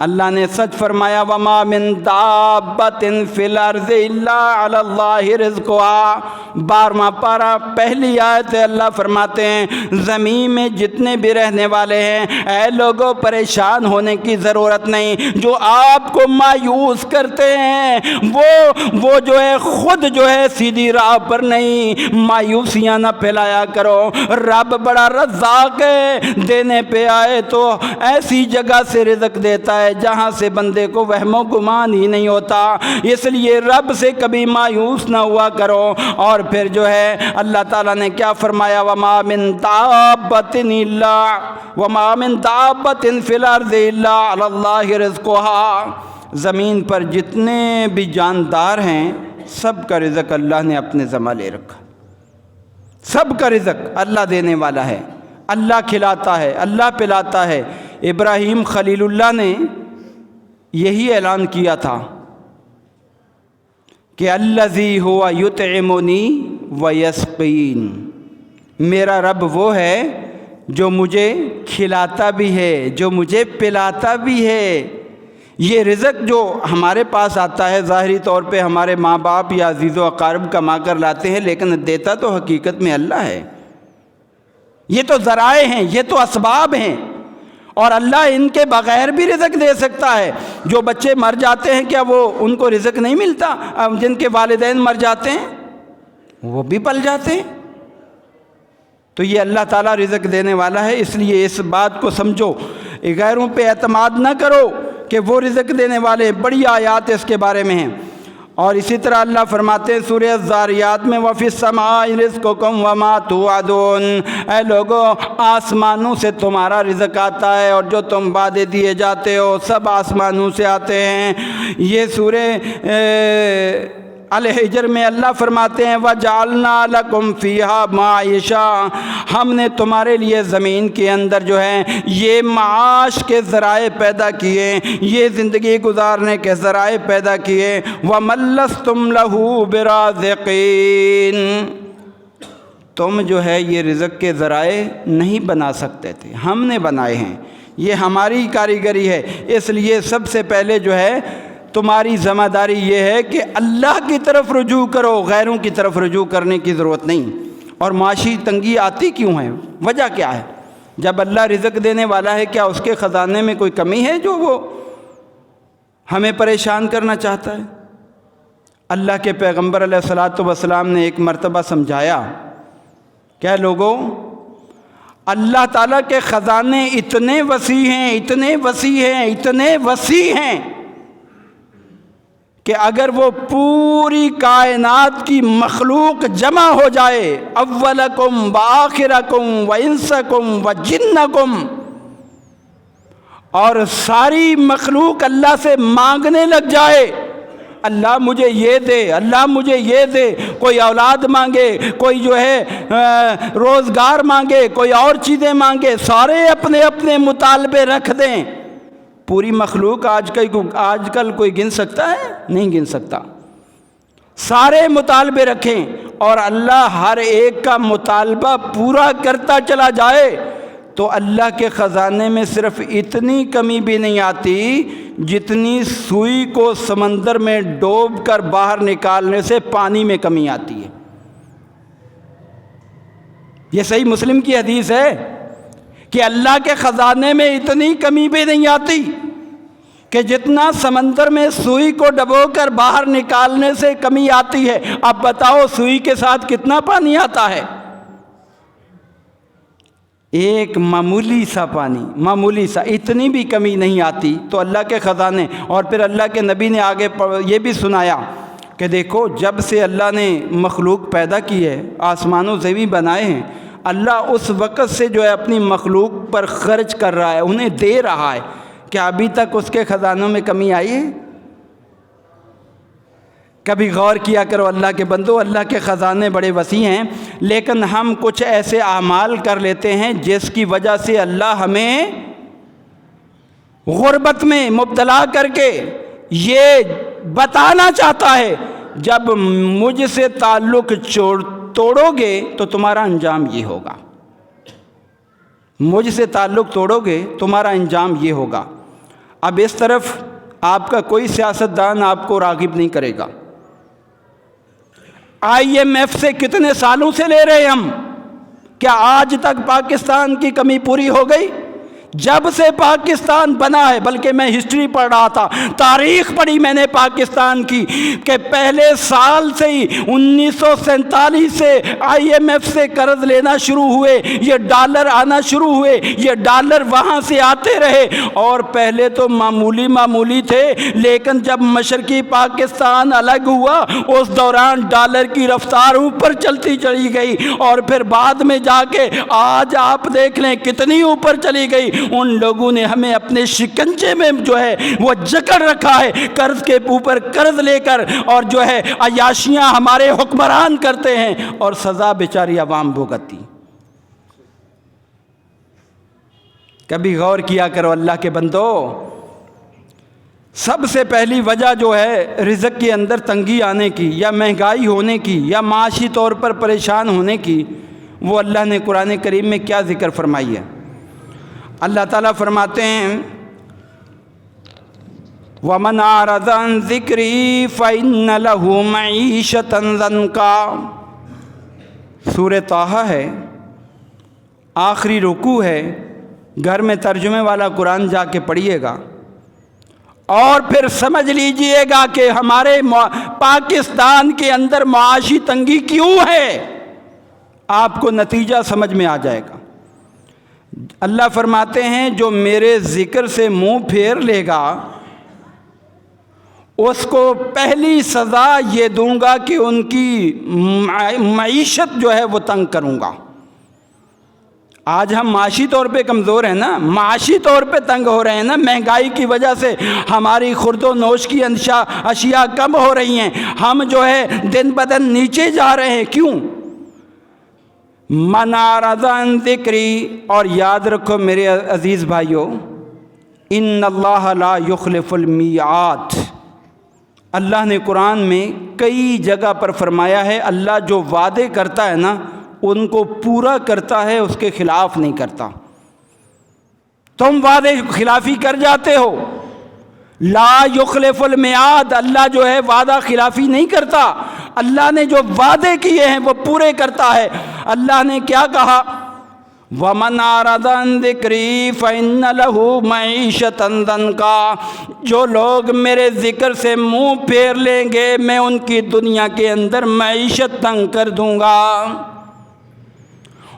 اللہ نے سچ فرمایا، وَمَا مِن دَابَّةٍ فِي الْأَرْضِ إِلَّا عَلَى اللَّهِ رِزْقُهَا. 12واں پارہ پہلی آیت. اللہ فرماتے ہیں زمین میں جتنے بھی رہنے والے ہیں، اے لوگوں پریشان ہونے کی ضرورت نہیں. جو آپ کو مایوس کرتے ہیں وہ جو ہے خود جو ہے سیدھی راہ پر نہیں. مایوسیاں نہ پھیلایا کرو. رب بڑا رزاق ہے، دینے پہ آئے تو ایسی جگہ سے رزق دیتا ہے جہاں سے بندے کو وہم و گمان ہی نہیں ہوتا. اس لیے رب سے کبھی مایوس نہ ہوا کرو. اور پھر جو ہے اللہ تعالیٰ نے کیا فرمایا، وَمَا مِن دَابَّةٍ فِي الْأَرْضِ إِلَّا عَلَى اللَّهِ رِزْقُهَا. زمین پر جتنے بھی جاندار ہیں سب کا رزق اللہ نے اپنے ذمہ لے رکھا. سب کا رزق اللہ دینے والا ہے، اللہ کھلاتا ہے، اللہ پلاتا ہے. ابراہیم خلیل اللہ نے یہی اعلان کیا تھا کہ الذی ہوا یطعمنی ویسقین. میرا رب وہ ہے جو مجھے کھلاتا بھی ہے، جو مجھے پلاتا بھی ہے. یہ رزق جو ہمارے پاس آتا ہے ظاہری طور پہ ہمارے ماں باپ یا عزیز و اقارب کما کر لاتے ہیں، لیکن دیتا تو حقیقت میں اللہ ہے. یہ تو ذرائع ہیں، یہ تو اسباب ہیں، اور اللہ ان کے بغیر بھی رزق دے سکتا ہے. جو بچے مر جاتے ہیں کیا وہ ان کو رزق نہیں ملتا؟ جن کے والدین مر جاتے ہیں وہ بھی پل جاتے ہیں. تو یہ اللہ تعالیٰ رزق دینے والا ہے. اس لیے اس بات کو سمجھو، غیروں پہ اعتماد نہ کرو کہ وہ رزق دینے والے. بڑی آیات اس کے بارے میں ہیں. اور اسی طرح اللہ فرماتے ہیں سورہ الذاریات میں، وَفِي السَّمَاءِ رِزْقُكُمْ وَمَا تُوعَدُونَ. اے لوگو آسمانوں سے تمہارا رزق آتا ہے، اور جو تم وعدے دیے جاتے ہو سب آسمانوں سے آتے ہیں. یہ سورہ الحجر میں اللہ فرماتے ہیں وَجَعَلْنَا لَكُمْ فِيهَا مَعِيشًا. ہم نے تمہارے لیے زمین کے اندر جو ہے یہ معاش کے ذرائع پیدا کیے، یہ زندگی گزارنے کے ذرائع پیدا کیے. وَمَلَّسْتُمْ لَهُ بِرَازِقِينَ. تم جو ہے یہ رزق کے ذرائع نہیں بنا سکتے تھے، ہم نے بنائے ہیں. یہ ہماری کاریگری ہے. اس لیے سب سے پہلے جو ہے تمہاری ذمہ داری یہ ہے کہ اللہ کی طرف رجوع کرو، غیروں کی طرف رجوع کرنے کی ضرورت نہیں. اور معاشی تنگی آتی کیوں ہے؟ وجہ کیا ہے؟ جب اللہ رزق دینے والا ہے، کیا اس کے خزانے میں کوئی کمی ہے جو وہ ہمیں پریشان کرنا چاہتا ہے؟ اللہ کے پیغمبر علیہ الصلاۃ والسلام نے ایک مرتبہ سمجھایا، کیا لوگوں، اللہ تعالیٰ کے خزانے اتنے وسیع ہیں، اتنے وسیع ہیں، اتنے وسیع ہیں کہ اگر وہ پوری کائنات کی مخلوق جمع ہو جائے، اولکم وآخرکم وانسکم وجنکم، اور ساری مخلوق اللہ سے مانگنے لگ جائے، اللہ مجھے یہ دے، اللہ مجھے یہ دے. کوئی اولاد مانگے، کوئی جو ہے روزگار مانگے، کوئی اور چیزیں مانگے، سارے اپنے اپنے مطالبے رکھ دیں. پوری مخلوق آج کل کوئی گن سکتا ہے؟ نہیں گن سکتا. سارے مطالبے رکھیں اور اللہ ہر ایک کا مطالبہ پورا کرتا چلا جائے، تو اللہ کے خزانے میں صرف اتنی کمی بھی نہیں آتی جتنی سوئی کو سمندر میں ڈوب کر باہر نکالنے سے پانی میں کمی آتی ہے۔ یہ صحیح مسلم کی حدیث ہے کہ اللہ کے خزانے میں اتنی کمی بھی نہیں آتی کہ جتنا سمندر میں سوئی کو ڈبو کر باہر نکالنے سے کمی آتی ہے۔ اب بتاؤ سوئی کے ساتھ کتنا پانی آتا ہے؟ ایک معمولی سا پانی، معمولی سا، اتنی بھی کمی نہیں آتی۔ تو اللہ کے خزانے، اور پھر اللہ کے نبی نے آگے یہ بھی سنایا کہ دیکھو جب سے اللہ نے مخلوق پیدا کی ہے، آسمان و زمین بنائے ہیں، اللہ اس وقت سے جو ہے اپنی مخلوق پر خرچ کر رہا ہے، انہیں دے رہا ہے۔ کیا ابھی تک اس کے خزانوں میں کمی آئی ہے؟ کبھی غور کیا کرو اللہ کے بندو، اللہ کے خزانے بڑے وسیع ہیں، لیکن ہم کچھ ایسے اعمال کر لیتے ہیں جس کی وجہ سے اللہ ہمیں غربت میں مبتلا کر کے یہ بتانا چاہتا ہے جب مجھ سے تعلق توڑو گے تو تمہارا انجام یہ ہوگا، مجھ سے تعلق توڑو گے تمہارا انجام یہ ہوگا۔ اب اس طرف آپ کا کوئی سیاستدان آپ کو راغب نہیں کرے گا۔ IMF سے کتنے سالوں سے لے رہے ہم، کیا آج تک پاکستان کی کمی پوری ہو گئی؟ جب سے پاکستان بنا ہے، بلکہ میں ہسٹری پڑھ رہا تھا، تاریخ پڑھی میں نے پاکستان کی، کہ پہلے سال سے ہی 1947 سے IMF سے قرض لینا شروع ہوئے، یہ ڈالر آنا شروع ہوئے، یہ ڈالر وہاں سے آتے رہے، اور پہلے تو معمولی تھے، لیکن جب مشرقی پاکستان الگ ہوا اس دوران ڈالر کی رفتار اوپر چلتی چلی گئی، اور پھر بعد میں جا کے آج آپ دیکھ لیں کتنی اوپر چلی گئی۔ ان لوگوں نے ہمیں اپنے شکنجے میں جو ہے وہ جکڑ رکھا ہے، قرض کے اوپر قرض لے کر، اور جو ہے عیاشیاں ہمارے حکمران کرتے ہیں اور سزا بیچاری عوام بھگتتی۔ کبھی غور کیا کرو اللہ کے بندو، سب سے پہلی وجہ جو ہے رزق کے اندر تنگی آنے کی، یا مہنگائی ہونے کی، یا معاشی طور پر پریشان ہونے کی، وہ اللہ نے قرآن کریم میں کیا ذکر فرمائی ہے؟ اللہ تعالیٰ فرماتے ہیں وَمَنْ أَعْرَضَ عَنْ ذِكْرِي فَإِنَّ لَهُ مَعِيشَةً ضَنْكًا۔ سورہ طٰہٰ ہے، آخری رکوع ہے، گھر میں ترجمے والا قرآن جا کے پڑھیے گا اور پھر سمجھ لیجئے گا کہ ہمارے پاکستان کے اندر معاشی تنگی کیوں ہے، آپ کو نتیجہ سمجھ میں آ جائے گا۔ اللہ فرماتے ہیں جو میرے ذکر سے منہ پھیر لے گا اس کو پہلی سزا یہ دوں گا کہ ان کی معیشت جو ہے وہ تنگ کروں گا۔ آج ہم معاشی طور پہ کمزور ہیں نا، معاشی طور پہ تنگ ہو رہے ہیں نا، مہنگائی کی وجہ سے ہماری خورد و نوش کی اشیاء کم ہو رہی ہیں، ہم جو ہے دن بدن نیچے جا رہے ہیں، کیوں؟ من اعرض عن ذکری، اور یاد رکھو میرے عزیز بھائیو، ان اللہ لا یخلف المیعاد، اللہ نے قرآن میں کئی جگہ پر فرمایا ہے اللہ جو وعدے کرتا ہے نا ان کو پورا کرتا ہے، اس کے خلاف نہیں کرتا۔ تم وعدے خلافی کر جاتے ہو، لا یخلف المیعاد، اللہ جو ہے وعدہ خلافی نہیں کرتا، اللہ نے جو وعدے کیے ہیں وہ پورے کرتا ہے۔ اللہ نے کیا کہا؟ وَمَنْ أَعْرَضَ عَنْ ذِكْرِي فَإِنَّ لَهُ مَعِيشَةً ضَنْكًا، جو لوگ میرے ذکر سے منہ پھیر لیں گے میں ان کی دنیا کے اندر معیشت تنگ کر دوں گا۔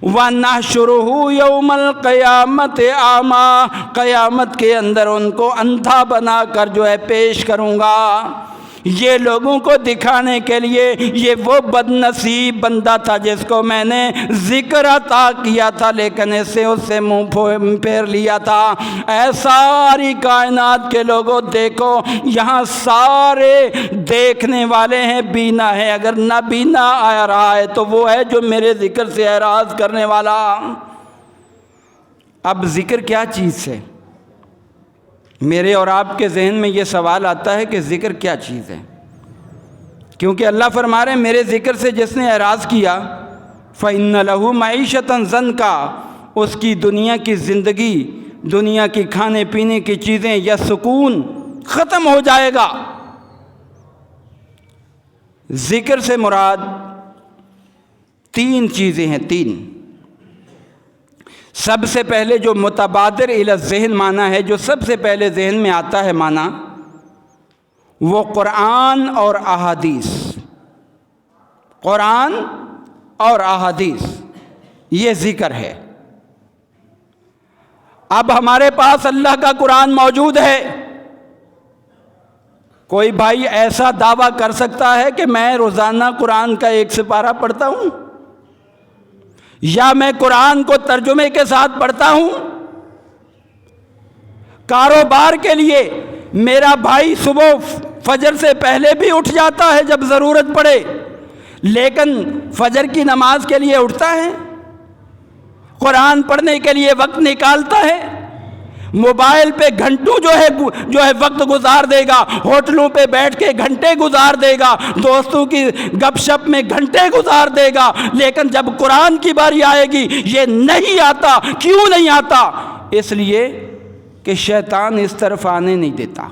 وَنَحْشُرُهُ يَوْمَ الْقِيَامَةِ أَعْمَىٰ، قیامت کے اندر ان کو اندھا بنا کر جو ہے پیش کروں گا۔ یہ لوگوں کو دکھانے کے لیے یہ وہ بد نصیب بندہ تھا جس کو میں نے ذکر عطا کیا تھا لیکن اس سے منہ پھیر لیا تھا۔ اے ساری کائنات کے لوگوں دیکھو، یہاں سارے دیکھنے والے ہیں، بینا ہے، اگر نہ بینا آ رہا ہے تو وہ ہے جو میرے ذکر سے اعراض کرنے والا۔ اب ذکر کیا چیز ہے؟ میرے اور آپ کے ذہن میں یہ سوال آتا ہے کہ ذکر کیا چیز ہے، کیونکہ اللہ فرما رہے ہیں میرے ذکر سے جس نے اعراض کیا فَإِنَّ لَهُ مَعِيشَةً ضَنْكًا، اس کی دنیا کی زندگی، دنیا کی کھانے پینے کی چیزیں یا سکون ختم ہو جائے گا۔ ذکر سے مراد تین چیزیں ہیں، تین۔ سب سے پہلے جو متبادر الی الذہن معنی ہے، جو سب سے پہلے ذہن میں آتا ہے معنی، وہ قرآن اور احادیث۔ قرآن اور احادیث یہ ذکر ہے۔ اب ہمارے پاس اللہ کا قرآن موجود ہے۔ کوئی بھائی ایسا دعویٰ کر سکتا ہے کہ میں روزانہ قرآن کا 1 سپارہ پڑھتا ہوں، یا میں قرآن کو ترجمے کے ساتھ پڑھتا ہوں؟ کاروبار کے لیے میرا بھائی صبح فجر سے پہلے بھی اٹھ جاتا ہے جب ضرورت پڑے، لیکن فجر کی نماز کے لیے اٹھتا ہے، قرآن پڑھنے کے لیے وقت نکالتا ہے۔ موبائل پہ گھنٹوں جو ہے وقت گزار دے گا، ہوٹلوں پہ بیٹھ کے گھنٹے گزار دے گا، دوستوں کی گپ شپ میں گھنٹے گزار دے گا، لیکن جب قرآن کی باری آئے گی یہ نہیں آتا۔ کیوں نہیں آتا؟ اس لیے کہ شیطان اس طرف آنے نہیں دیتا۔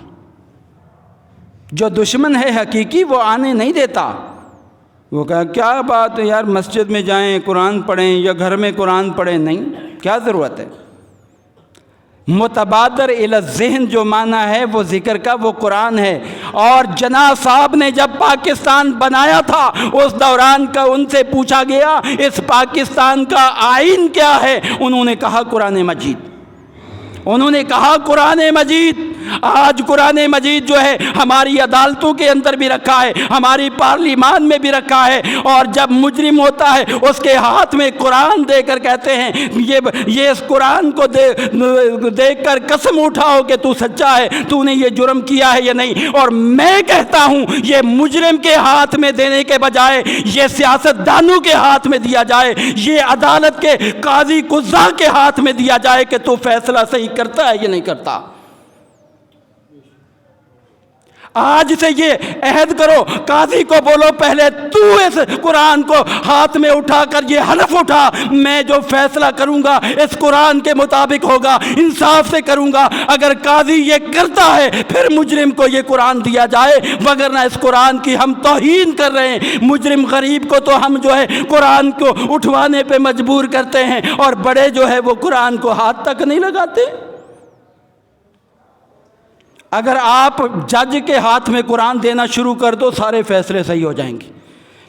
جو دشمن ہے حقیقی وہ آنے نہیں دیتا۔ وہ کہا کیا بات ہے یار، مسجد میں جائیں قرآن پڑھیں یا گھر میں قرآن پڑھیں؟ نہیں، کیا ضرورت ہے؟ متبادر الی الذہن جو معنی ہے وہ ذکر کا، وہ قرآن ہے۔ اور جناح صاحب نے جب پاکستان بنایا تھا اس دوران کا ان سے پوچھا گیا اس پاکستان کا آئین کیا ہے؟ انہوں نے کہا قرآن مجید۔ انہوں نے کہا قرآن مجید۔ آج قرآن مجید جو ہے ہماری عدالتوں کے اندر بھی رکھا ہے، ہماری پارلیمان میں بھی رکھا ہے، اور جب مجرم ہوتا ہے اس کے ہاتھ میں قرآن دے کر کہتے ہیں یہ اس قرآن کو دیکھ کر قسم اٹھاؤ کہ تو سچا ہے، تو نے یہ جرم کیا ہے یا نہیں۔ اور میں کہتا ہوں یہ مجرم کے ہاتھ میں دینے کے بجائے یہ سیاستدانوں کے ہاتھ میں دیا جائے، یہ عدالت کے قاضی قضاء کے ہاتھ میں دیا جائے کہ تو فیصلہ صحیح کرتا ہے یا نہیں کرتا۔ آج سے یہ عہد کرو، قاضی کو بولو پہلے تو اس قرآن کو ہاتھ میں اٹھا کر یہ حلف اٹھا، میں جو فیصلہ کروں گا اس قرآن کے مطابق ہوگا، انصاف سے کروں گا۔ اگر قاضی یہ کرتا ہے پھر مجرم کو یہ قرآن دیا جائے، وگرنہ اس قرآن کی ہم توہین کر رہے ہیں۔ مجرم غریب کو تو ہم جو ہے قرآن کو اٹھوانے پہ مجبور کرتے ہیں، اور بڑے جو ہے وہ قرآن کو ہاتھ تک نہیں لگاتے۔ اگر آپ جج کے ہاتھ میں قرآن دینا شروع کر دو سارے فیصلے صحیح ہو جائیں گے۔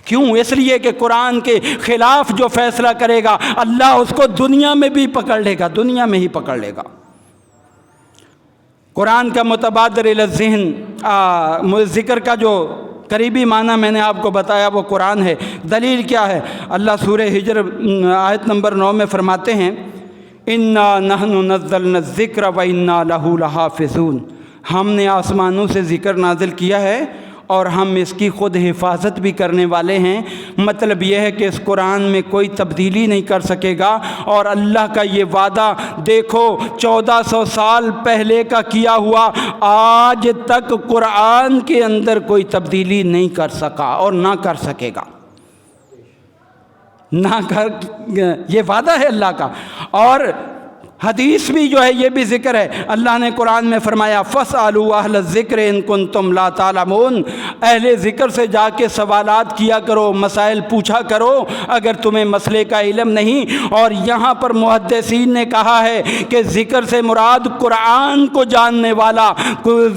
کیوں؟ اس لیے کہ قرآن کے خلاف جو فیصلہ کرے گا اللہ اس کو دنیا میں بھی پکڑ لے گا، دنیا میں ہی پکڑ لے گا۔ قرآن کا متبادر الی الذہن ذکر کا جو قریبی معنی میں نے آپ کو بتایا وہ قرآن ہے۔ دلیل کیا ہے؟ اللہ سورہ ہجر آیت نمبر 9 میں فرماتے ہیں اِنَّا نَحْنُ نَزَّلْنَا الذِّكْرَ وَإِنَّا لَهُ لَحَافِظُونَ۔ ہم نے آسمانوں سے ذکر نازل کیا ہے اور ہم اس کی خود حفاظت بھی کرنے والے ہیں۔ مطلب یہ ہے کہ اس قرآن میں کوئی تبدیلی نہیں کر سکے گا، اور اللہ کا یہ وعدہ دیکھو 1400 سال پہلے کا کیا ہوا آج تک قرآن کے اندر کوئی تبدیلی نہیں کر سکا اور نہ کر سکے گا، یہ وعدہ ہے اللہ کا۔ اور حدیث بھی جو ہے یہ بھی ذکر ہے، اللہ نے قرآن میں فرمایا فَاسْأَلُوا أَهْلَ الذِّكْرِ إِن كُنتُمْ لَا تَعْلَمُونَ۔ اہل ذکر سے جا کے سوالات کیا کرو، مسائل پوچھا کرو اگر تمہیں مسئلے کا علم نہیں۔ اور یہاں پر محدثین نے کہا ہے کہ ذکر سے مراد قرآن کو جاننے والا،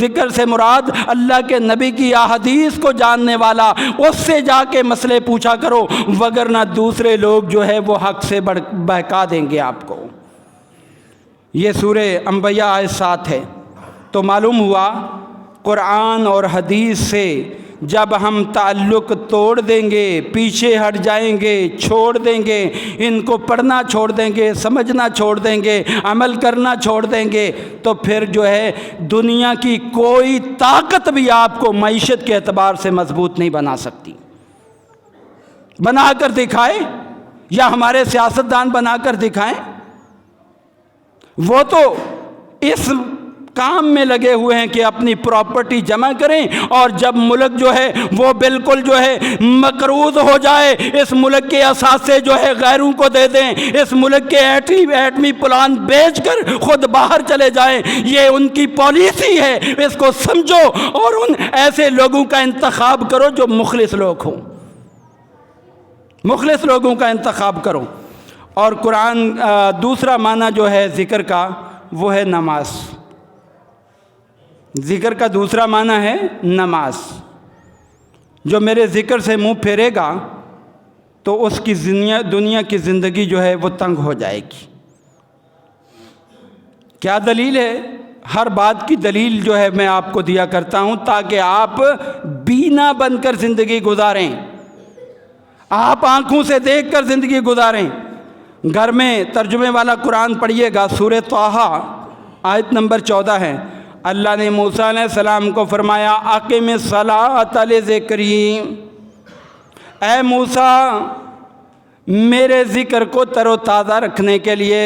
ذکر سے مراد اللہ کے نبی کی احادیث کو جاننے والا، اس سے جا کے مسئلے پوچھا کرو، وگرنہ دوسرے لوگ جو ہے وہ حق سے بہکا دیں گے آپ کو۔ یہ سورہ انبیاء آیت 7 ہے۔ تو معلوم ہوا قرآن اور حدیث سے جب ہم تعلق توڑ دیں گے، پیچھے ہٹ جائیں گے، چھوڑ دیں گے، ان کو پڑھنا چھوڑ دیں گے، سمجھنا چھوڑ دیں گے، عمل کرنا چھوڑ دیں گے، تو پھر جو ہے دنیا کی کوئی طاقت بھی آپ کو معیشت کے اعتبار سے مضبوط نہیں بنا سکتی۔ بنا کر دکھائے یا ہمارے سیاستدان بنا کر دکھائیں، وہ تو اس کام میں لگے ہوئے ہیں کہ اپنی پراپرٹی جمع کریں، اور جب ملک جو ہے وہ بالکل جو ہے مقروض ہو جائے، اس ملک کے اثاثے جو ہے غیروں کو دے دیں، اس ملک کے ایٹمی پلان بیچ کر خود باہر چلے جائیں۔ یہ ان کی پالیسی ہے، اس کو سمجھو اور ان ایسے لوگوں کا انتخاب کرو جو مخلص لوگ ہوں، مخلص لوگوں کا انتخاب کرو۔ اور قرآن دوسرا معنی جو ہے ذکر کا وہ ہے نماز۔ ذکر کا دوسرا معنی ہے نماز۔ جو میرے ذکر سے منہ پھیرے گا تو اس کی دنیا کی زندگی جو ہے وہ تنگ ہو جائے گی۔ کیا دلیل ہے؟ ہر بات کی دلیل جو ہے میں آپ کو دیا کرتا ہوں تاکہ آپ بینا بن کر زندگی گزاریں، آپ آنکھوں سے دیکھ کر زندگی گزاریں۔ گھر میں ترجمے والا قرآن پڑھیے گا، سورہ طٰہٰ آیت نمبر 14 ہے۔ اللہ نے موسیٰ علیہ السلام کو فرمایا اقم الصلاۃ لذکری، اے موسیٰ میرے ذکر کو تر و تازہ رکھنے کے لیے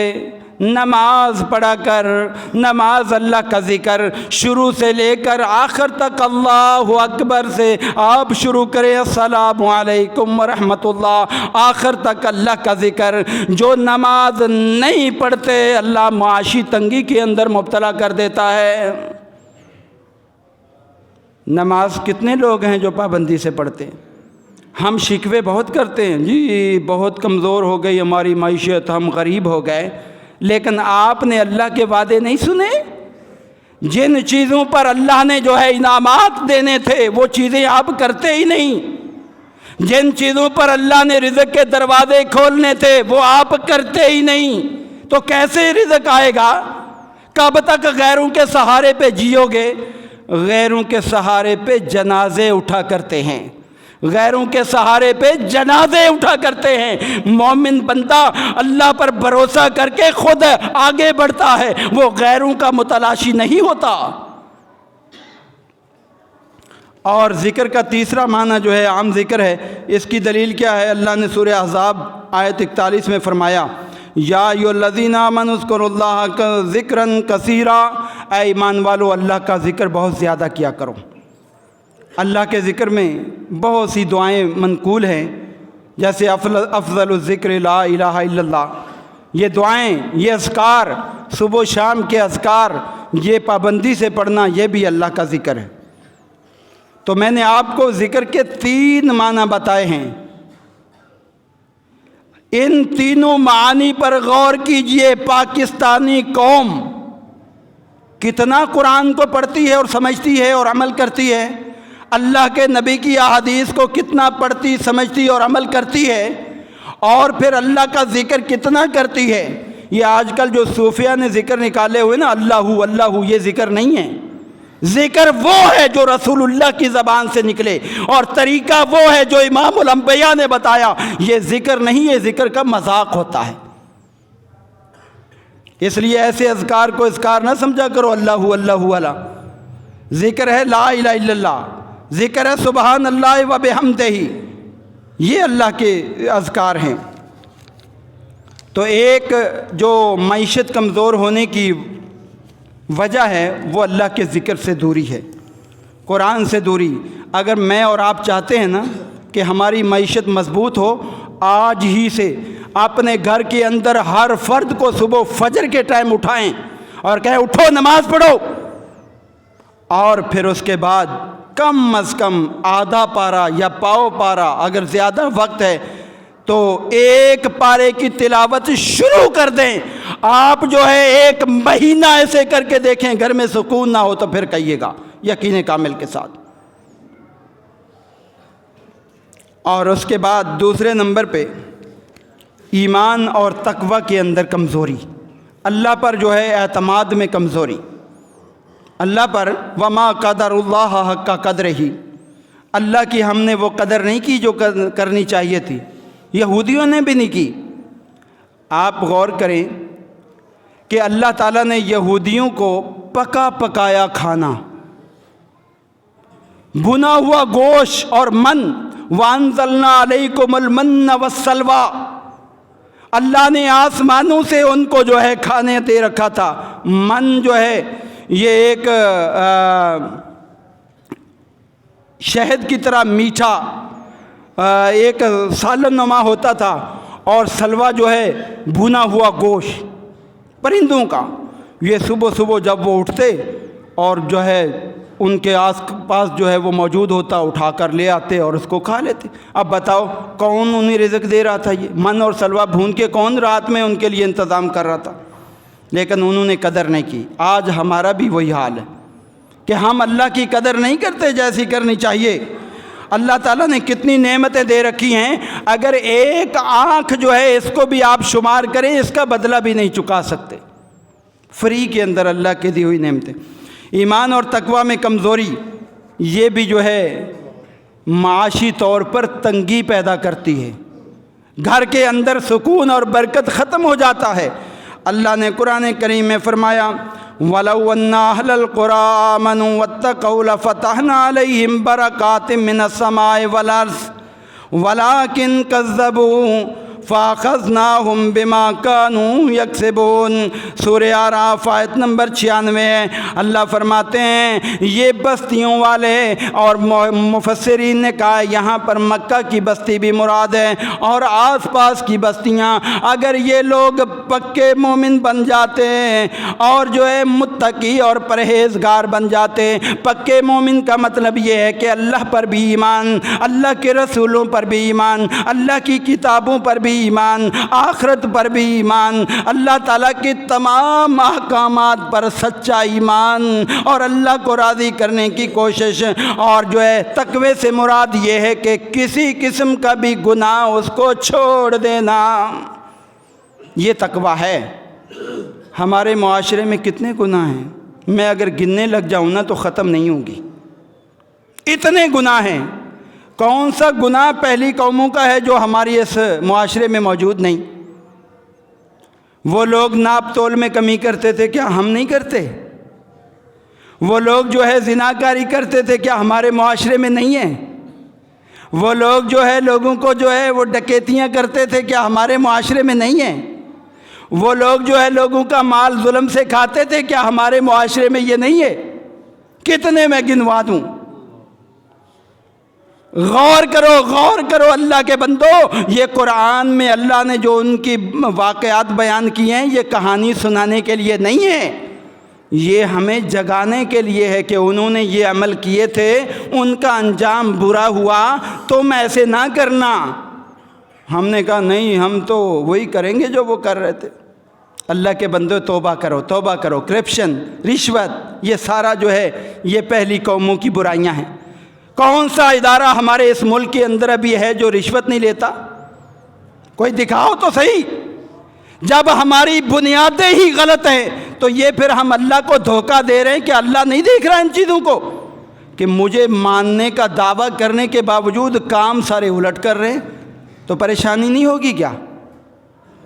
نماز پڑھا کر۔ نماز اللہ کا ذکر شروع سے لے کر آخر تک اللہ اکبر سے آپ شروع کریں السلام علیکم ورحمۃ اللہ، آخر تک اللہ کا ذکر۔ جو نماز نہیں پڑھتے اللہ معاشی تنگی کے اندر مبتلا کر دیتا ہے۔ نماز کتنے لوگ ہیں جو پابندی سے پڑھتے ہیں؟ ہم شکوے بہت کرتے ہیں، جی بہت کمزور ہو گئی ہماری معیشت، ہم غریب ہو گئے، لیکن آپ نے اللہ کے وعدے نہیں سنے؟ جن چیزوں پر اللہ نے جو ہے انعامات دینے تھے وہ چیزیں آپ کرتے ہی نہیں۔ جن چیزوں پر اللہ نے رزق کے دروازے کھولنے تھے وہ آپ کرتے ہی نہیں، تو کیسے رزق آئے گا؟ کب تک غیروں کے سہارے پہ جیو گے؟ غیروں کے سہارے پہ جنازے اٹھا کرتے ہیں، غیروں کے سہارے پہ جنازے اٹھا کرتے ہیں۔ مومن بندہ اللہ پر بھروسہ کر کے خود آگے بڑھتا ہے، وہ غیروں کا متلاشی نہیں ہوتا۔ اور ذکر کا تیسرا معنی جو ہے عام ذکر ہے۔ اس کی دلیل کیا ہے؟ اللہ نے سورہ احزاب آیت 41 میں فرمایا یا ایھا الذین آمنوا اذکروا اللہ ذکرا کثیرا، اے ایمان والو اللہ کا ذکر بہت زیادہ کیا کرو۔ اللہ کے ذکر میں بہت سی دعائیں منقول ہیں، جیسے افضل الذکر لا الہ الا اللہ۔ یہ دعائیں، یہ اذکار، صبح و شام کے اذکار، یہ پابندی سے پڑھنا، یہ بھی اللہ کا ذکر ہے۔ تو میں نے آپ کو ذکر کے 3 معنی بتائے ہیں۔ ان تینوں معانی پر غور کیجئے۔ پاکستانی قوم کتنا قرآن کو پڑھتی ہے اور سمجھتی ہے اور عمل کرتی ہے، اللہ کے نبی کی احادیث کو کتنا پڑھتی، سمجھتی اور عمل کرتی ہے، اور پھر اللہ کا ذکر کتنا کرتی ہے۔ یہ آج کل جو صوفیہ نے ذکر نکالے ہوئے نا، اللہ اللہ، یہ ذکر نہیں ہے۔ ذکر وہ ہے جو رسول اللہ کی زبان سے نکلے، اور طریقہ وہ ہے جو امام الانبیاء نے بتایا۔ یہ ذکر نہیں، یہ ذکر کا مذاق ہوتا ہے۔ اس لیے ایسے اذکار کو اذکار نہ سمجھا کرو، اللہ اللہ والا۔ ذکر ہے لا الہ الا اللہ، ذکر ہے سبحان اللہ و بحمدہ، یہ اللہ کے اذکار ہیں۔ تو ایک جو معیشت کمزور ہونے کی وجہ ہے وہ اللہ کے ذکر سے دوری ہے، قرآن سے دوری۔ اگر میں اور آپ چاہتے ہیں نا کہ ہماری معیشت مضبوط ہو، آج ہی سے اپنے گھر کے اندر ہر فرد کو صبح فجر کے ٹائم اٹھائیں اور کہیں اٹھو نماز پڑھو، اور پھر اس کے بعد کم از کم آدھا پارہ یا پاؤ پارہ، اگر زیادہ وقت ہے تو 1 پارے کی تلاوت شروع کر دیں۔ آپ جو ہے 1 مہینہ ایسے کر کے دیکھیں، گھر میں سکون نہ ہو تو پھر کہیے گا یقین کامل کے ساتھ۔ اور اس کے بعد دوسرے نمبر پہ ایمان اور تقوی کے اندر کمزوری، اللہ پر جو ہے اعتماد میں کمزوری، اللہ پر وما قدر اللہ حق قدرہ، اللہ کی ہم نے وہ قدر نہیں کی جو کرنی چاہیے تھی، یہودیوں نے بھی نہیں کی۔ آپ غور کریں کہ اللہ تعالیٰ نے یہودیوں کو پکا پکایا کھانا، بھنا ہوا گوشت اور من، وَأَنزَلْنَا عَلَيْكُمُ الْمَنَّ وَالسَّلْوَىٰ، اللہ نے آسمانوں سے ان کو جو ہے کھانے دے رکھا تھا۔ من جو ہے یہ ایک شہد کی طرح میٹھا ایک سالن نما ہوتا تھا، اور سلوا جو ہے بھونا ہوا گوشت پرندوں کا. یہ صبح صبح جب وہ اٹھتے اور جو ہے ان کے آس پاس جو ہے وہ موجود ہوتا، اٹھا کر لے آتے اور اس کو کھا لیتے. اب بتاؤ کون انہیں رزق دے رہا تھا؟ یہ من اور سلوا بھون کے کون رات میں ان کے لیے انتظام کر رہا تھا؟ لیکن انہوں نے قدر نہیں کی. آج ہمارا بھی وہی حال ہے کہ ہم اللہ کی قدر نہیں کرتے جیسی کرنی چاہیے. اللہ تعالیٰ نے کتنی نعمتیں دے رکھی ہیں، اگر ایک آنکھ جو ہے اس کو بھی آپ شمار کریں اس کا بدلہ بھی نہیں چکا سکتے. فری کے اندر اللہ کی دی ہوئی نعمتیں. ایمان اور تقوی میں کمزوری یہ بھی جو ہے معاشی طور پر تنگی پیدا کرتی ہے، گھر کے اندر سکون اور برکت ختم ہو جاتا ہے. اللہ نے قرآن کریم میں فرمایا وَلَوْ أَنَّ أَهْلَ الْقُرَىٰ آمَنُوا وَاتَّقَوْا لَفَتَحْنَا عَلَيْهِمْ بَرَكَاتٍ مِّنَ السَّمَاءِ وَالْأَرْضِ وَلَٰكِن كَذَّبُوا فَأَخَذْنَاهُمْ بِمَا كَانُوا يَكْسِبُونَ. سورہ اعراف آیت نمبر 96 ہے. اللہ فرماتے ہیں یہ بستیوں والے، اور مفسرین نے کہا یہاں پر مکہ کی بستی بھی مراد ہے اور آس پاس کی بستیاں، اگر یہ لوگ پکے مومن بن جاتے اور جو ہے متقی اور پرہیزگار بن جاتے. پکے مومن کا مطلب یہ ہے کہ اللہ پر بھی ایمان، اللہ کے رسولوں پر بھی ایمان، اللہ کی کتابوں پر بھی ایمان، آخرت پر بھی ایمان، اللہ تعالیٰ کے تمام احکامات پر سچا ایمان، اور اللہ کو راضی کرنے کی کوشش. اور جو ہے تقوی سے مراد یہ ہے کہ کسی قسم کا بھی گناہ اس کو چھوڑ دینا، یہ تقوی ہے. ہمارے معاشرے میں کتنے گناہ ہیں، میں اگر گننے لگ جاؤں نا تو ختم نہیں ہوں گی. اتنے گناہ ہیں. کون سا گناہ پہلی قوموں کا ہے جو ہماری اس معاشرے میں موجود نہیں؟ وہ لوگ ناپ تول میں کمی کرتے تھے، کیا ہم نہیں کرتے؟ وہ لوگ جو ہے زناکاری کرتے تھے، کیا ہمارے معاشرے میں نہیں ہیں؟ وہ لوگ جو ہے لوگوں کو جو ہے وہ ڈکیتیاں کرتے تھے، کیا ہمارے معاشرے میں نہیں ہیں؟ وہ لوگ جو ہے لوگوں کا مال ظلم سے کھاتے تھے، کیا ہمارے معاشرے میں یہ نہیں ہے؟ کتنے میں گنوا دوں؟ غور کرو اللہ کے بندو. یہ قرآن میں اللہ نے جو ان کی واقعات بیان کیے ہیں یہ کہانی سنانے کے لیے نہیں ہے، یہ ہمیں جگانے کے لیے ہے کہ انہوں نے یہ عمل کیے تھے، ان کا انجام برا ہوا، تم ایسے نہ کرنا. ہم نے کہا نہیں، ہم تو وہی کریں گے جو وہ کر رہے تھے. اللہ کے بندو توبہ کرو. کرپشن، رشوت، یہ سارا جو ہے یہ پہلی قوموں کی برائیاں ہیں. کون سا ادارہ ہمارے اس ملک کے اندر ابھی ہے جو رشوت نہیں لیتا؟ کوئی دکھاؤ تو صحیح. جب ہماری بنیادیں ہی غلط ہیں تو یہ پھر ہم اللہ کو دھوکہ دے رہے ہیں کہ اللہ نہیں دیکھ رہا ان چیزوں کو، کہ مجھے ماننے کا دعویٰ کرنے کے باوجود کام سارے الٹ کر رہے ہیں، تو پریشانی نہیں ہوگی کیا؟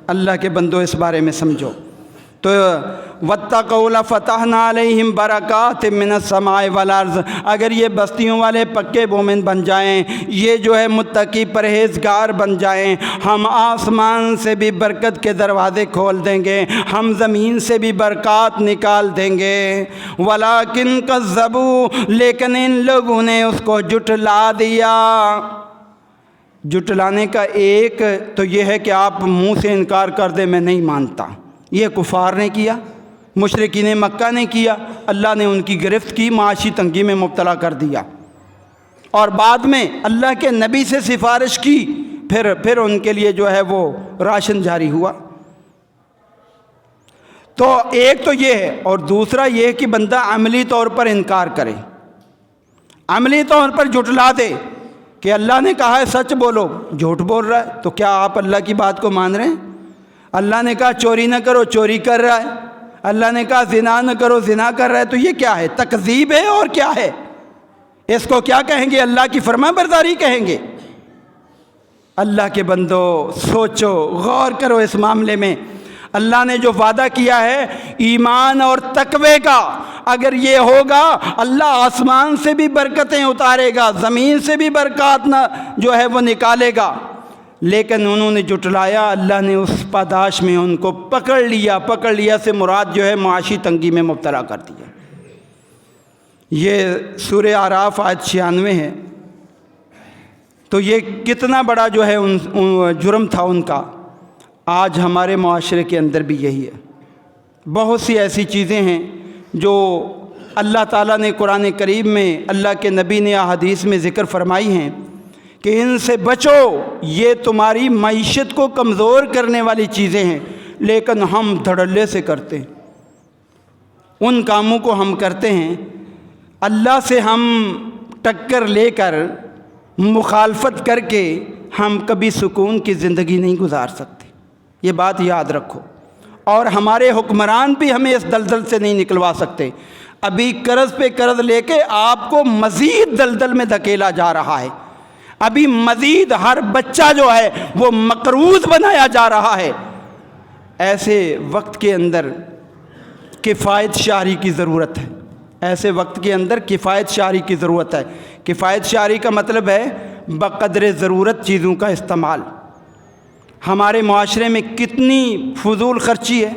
اللہ کے بندو اس بارے میں سمجھو. تو وَاتَّقَوْا لَفَتَحْنَا عَلَيْهِمْ بَرَكَاتٍ مِّنَ السَّمَاءِ وَالْأَرْضِ. اگر یہ بستیوں والے پکے مومن بن جائیں، یہ جو ہے متقی پرہیزگار بن جائیں، ہم آسمان سے بھی برکت کے دروازے کھول دیں گے، ہم زمین سے بھی برکات نکال دیں گے. وَلَٰكِن كَذَّبُوا، لیکن ان لوگوں نے اس کو جھٹلا دیا. جھٹلانے کا ایک تو یہ ہے کہ آپ منہ سے انکار کر دیں میں نہیں مانتا. یہ کفار نے کیا، مشرکین مکہ نے کیا، اللہ نے ان کی گرفت کی، معاشی تنگی میں مبتلا کر دیا، اور بعد میں اللہ کے نبی سے سفارش کی، پھر ان کے لیے جو ہے وہ راشن جاری ہوا. تو ایک تو یہ ہے، اور دوسرا یہ ہے کہ بندہ عملی طور پر انکار کرے، عملی طور پر جھٹلا دے کہ اللہ نے کہا ہے سچ بولو، جھوٹ بول رہا ہے. تو کیا آپ اللہ کی بات کو مان رہے ہیں؟ اللہ نے کہا چوری نہ کرو، چوری کر رہا ہے. اللہ نے کہا زنا نہ کرو، زنا کر رہا ہے. تو یہ کیا ہے؟ تکذیب ہے اور کیا ہے؟ اس کو کیا کہیں گے؟ اللہ کی فرما برداری کہیں گے. اللہ کے بندو سوچو، غور کرو اس معاملے میں. اللہ نے جو وعدہ کیا ہے ایمان اور تقوی کا، اگر یہ ہوگا اللہ آسمان سے بھی برکتیں اتارے گا، زمین سے بھی برکات جو ہے وہ نکالے گا. لیکن انہوں نے جھٹلایا، اللہ نے اس پاداش میں ان کو پکڑ لیا. پکڑ لیا سے مراد جو ہے معاشی تنگی میں مبتلا کر دیا. یہ سورہ اعراف آیت 96 ہے۔ تو یہ کتنا بڑا جو ہے جرم تھا ان کا، آج ہمارے معاشرے کے اندر بھی یہی ہے۔ بہت سی ایسی چیزیں ہیں جو اللہ تعالیٰ نے قرآن کریم میں، اللہ کے نبی نے احادیث میں ذکر فرمائی ہیں کہ ان سے بچو، یہ تمہاری معیشت کو کمزور کرنے والی چیزیں ہیں، لیکن ہم دھڑلے سے کرتے ہیں، ان کاموں کو ہم کرتے ہیں۔ اللہ سے ہم ٹکر لے کر، مخالفت کر کے ہم کبھی سکون کی زندگی نہیں گزار سکتے، یہ بات یاد رکھو۔ اور ہمارے حکمران بھی ہمیں اس دلدل سے نہیں نکلوا سکتے۔ ابھی قرض پہ قرض لے کے آپ کو مزید دلدل میں دھکیلا جا رہا ہے، ابھی مزید ہر بچہ جو ہے وہ مقروض بنایا جا رہا ہے۔ ایسے وقت کے اندر کفایت شعری کی ضرورت ہے، ایسے وقت کے اندر کفایت شعری کی ضرورت ہے۔ کفایت شعری کا مطلب ہے بقدر ضرورت چیزوں کا استعمال۔ ہمارے معاشرے میں کتنی فضول خرچی ہے،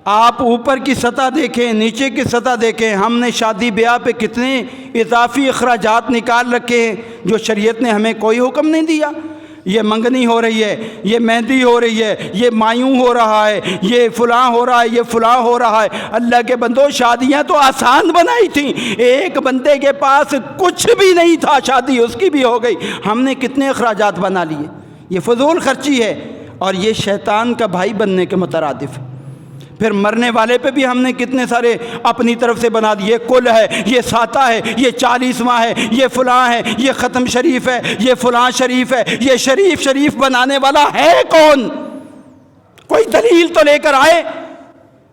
آپ اوپر کی سطح دیکھیں، نیچے کی سطح دیکھیں۔ ہم نے شادی بیاہ پہ کتنے اضافی اخراجات نکال رکھے ہیں جو شریعت نے ہمیں کوئی حکم نہیں دیا۔ یہ منگنی ہو رہی ہے، یہ مہندی ہو رہی ہے، یہ مایوں ہو رہا ہے، یہ فلاں ہو رہا ہے، یہ فلاں ہو رہا ہے۔ اللہ کے بندو، شادیاں تو آسان بنائی تھیں، ایک بندے کے پاس کچھ بھی نہیں تھا، شادی اس کی بھی ہو گئی، ہم نے کتنے اخراجات بنا لیے۔ یہ فضول خرچی ہے اور یہ شیطان کا بھائی بننے کے مترادف ہے۔ پھر مرنے والے پہ بھی ہم نے کتنے سارے اپنی طرف سے بنا دیے، کل ہے، یہ ساتہ ہے، یہ 40واں ہے، یہ فلاں ہے، یہ ختم شریف ہے، یہ فلاں شریف ہے۔ یہ شریف بنانے والا ہے کون؟ کوئی دلیل تو لے کر آئے۔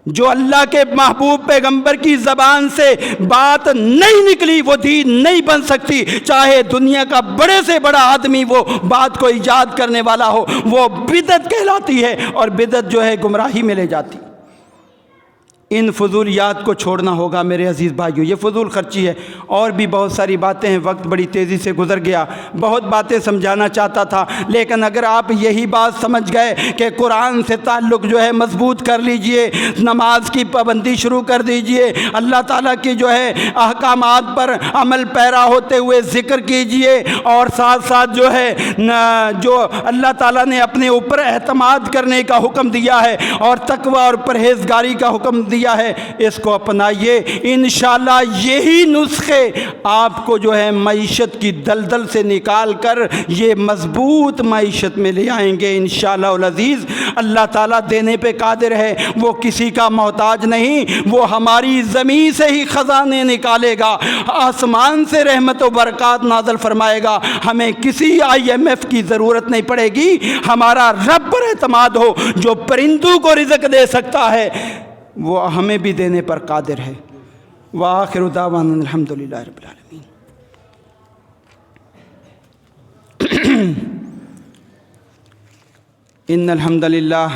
جو اللہ کے محبوب پیغمبر کی زبان سے بات نہیں نکلی وہ دین نہیں بن سکتی، چاہے دنیا کا بڑے سے بڑا آدمی وہ بات کو ایجاد کرنے والا ہو، وہ بدعت کہلاتی ہے، اور بدعت جو ہے گمراہی میں لے جاتی۔ ان فضولیات کو چھوڑنا ہوگا میرے عزیز بھائیو، یہ فضول خرچی ہے۔ اور بھی بہت ساری باتیں ہیں، وقت بڑی تیزی سے گزر گیا، بہت باتیں سمجھانا چاہتا تھا، لیکن اگر آپ یہی بات سمجھ گئے کہ قرآن سے تعلق جو ہے مضبوط کر لیجئے، نماز کی پابندی شروع کر دیجئے، اللہ تعالیٰ کی جو ہے احکامات پر عمل پیرا ہوتے ہوئے ذکر کیجئے، اور ساتھ ساتھ جو ہے جو اللہ تعالیٰ نے اپنے اوپر اعتماد کرنے کا حکم دیا ہے اور تقوی اور پرہیزگاری کا حکم دیا ہے، اس کو اپنائیے۔ انشاءاللہ یہی نسخے آپ کو جو ہے معیشت کی دلدل سے نکال کر یہ مضبوط معیشت میں لے آئیں گے انشاءاللہ العزیز۔ اللہ تعالیٰ دینے پہ قادر ہے، وہ کسی کا محتاج نہیں، وہ ہماری زمین سے ہی خزانے نکالے گا، آسمان سے رحمت و برکات نازل فرمائے گا، ہمیں کسی IMF کی ضرورت نہیں پڑے گی۔ ہمارا رب پر اعتماد ہو، جو پرندوں کو رزق دے سکتا ہے وہ ہمیں بھی دینے پر قادر ہے۔ وآخر دعوانا الحمدللہ رب العالمین۔ ان الحمدللہ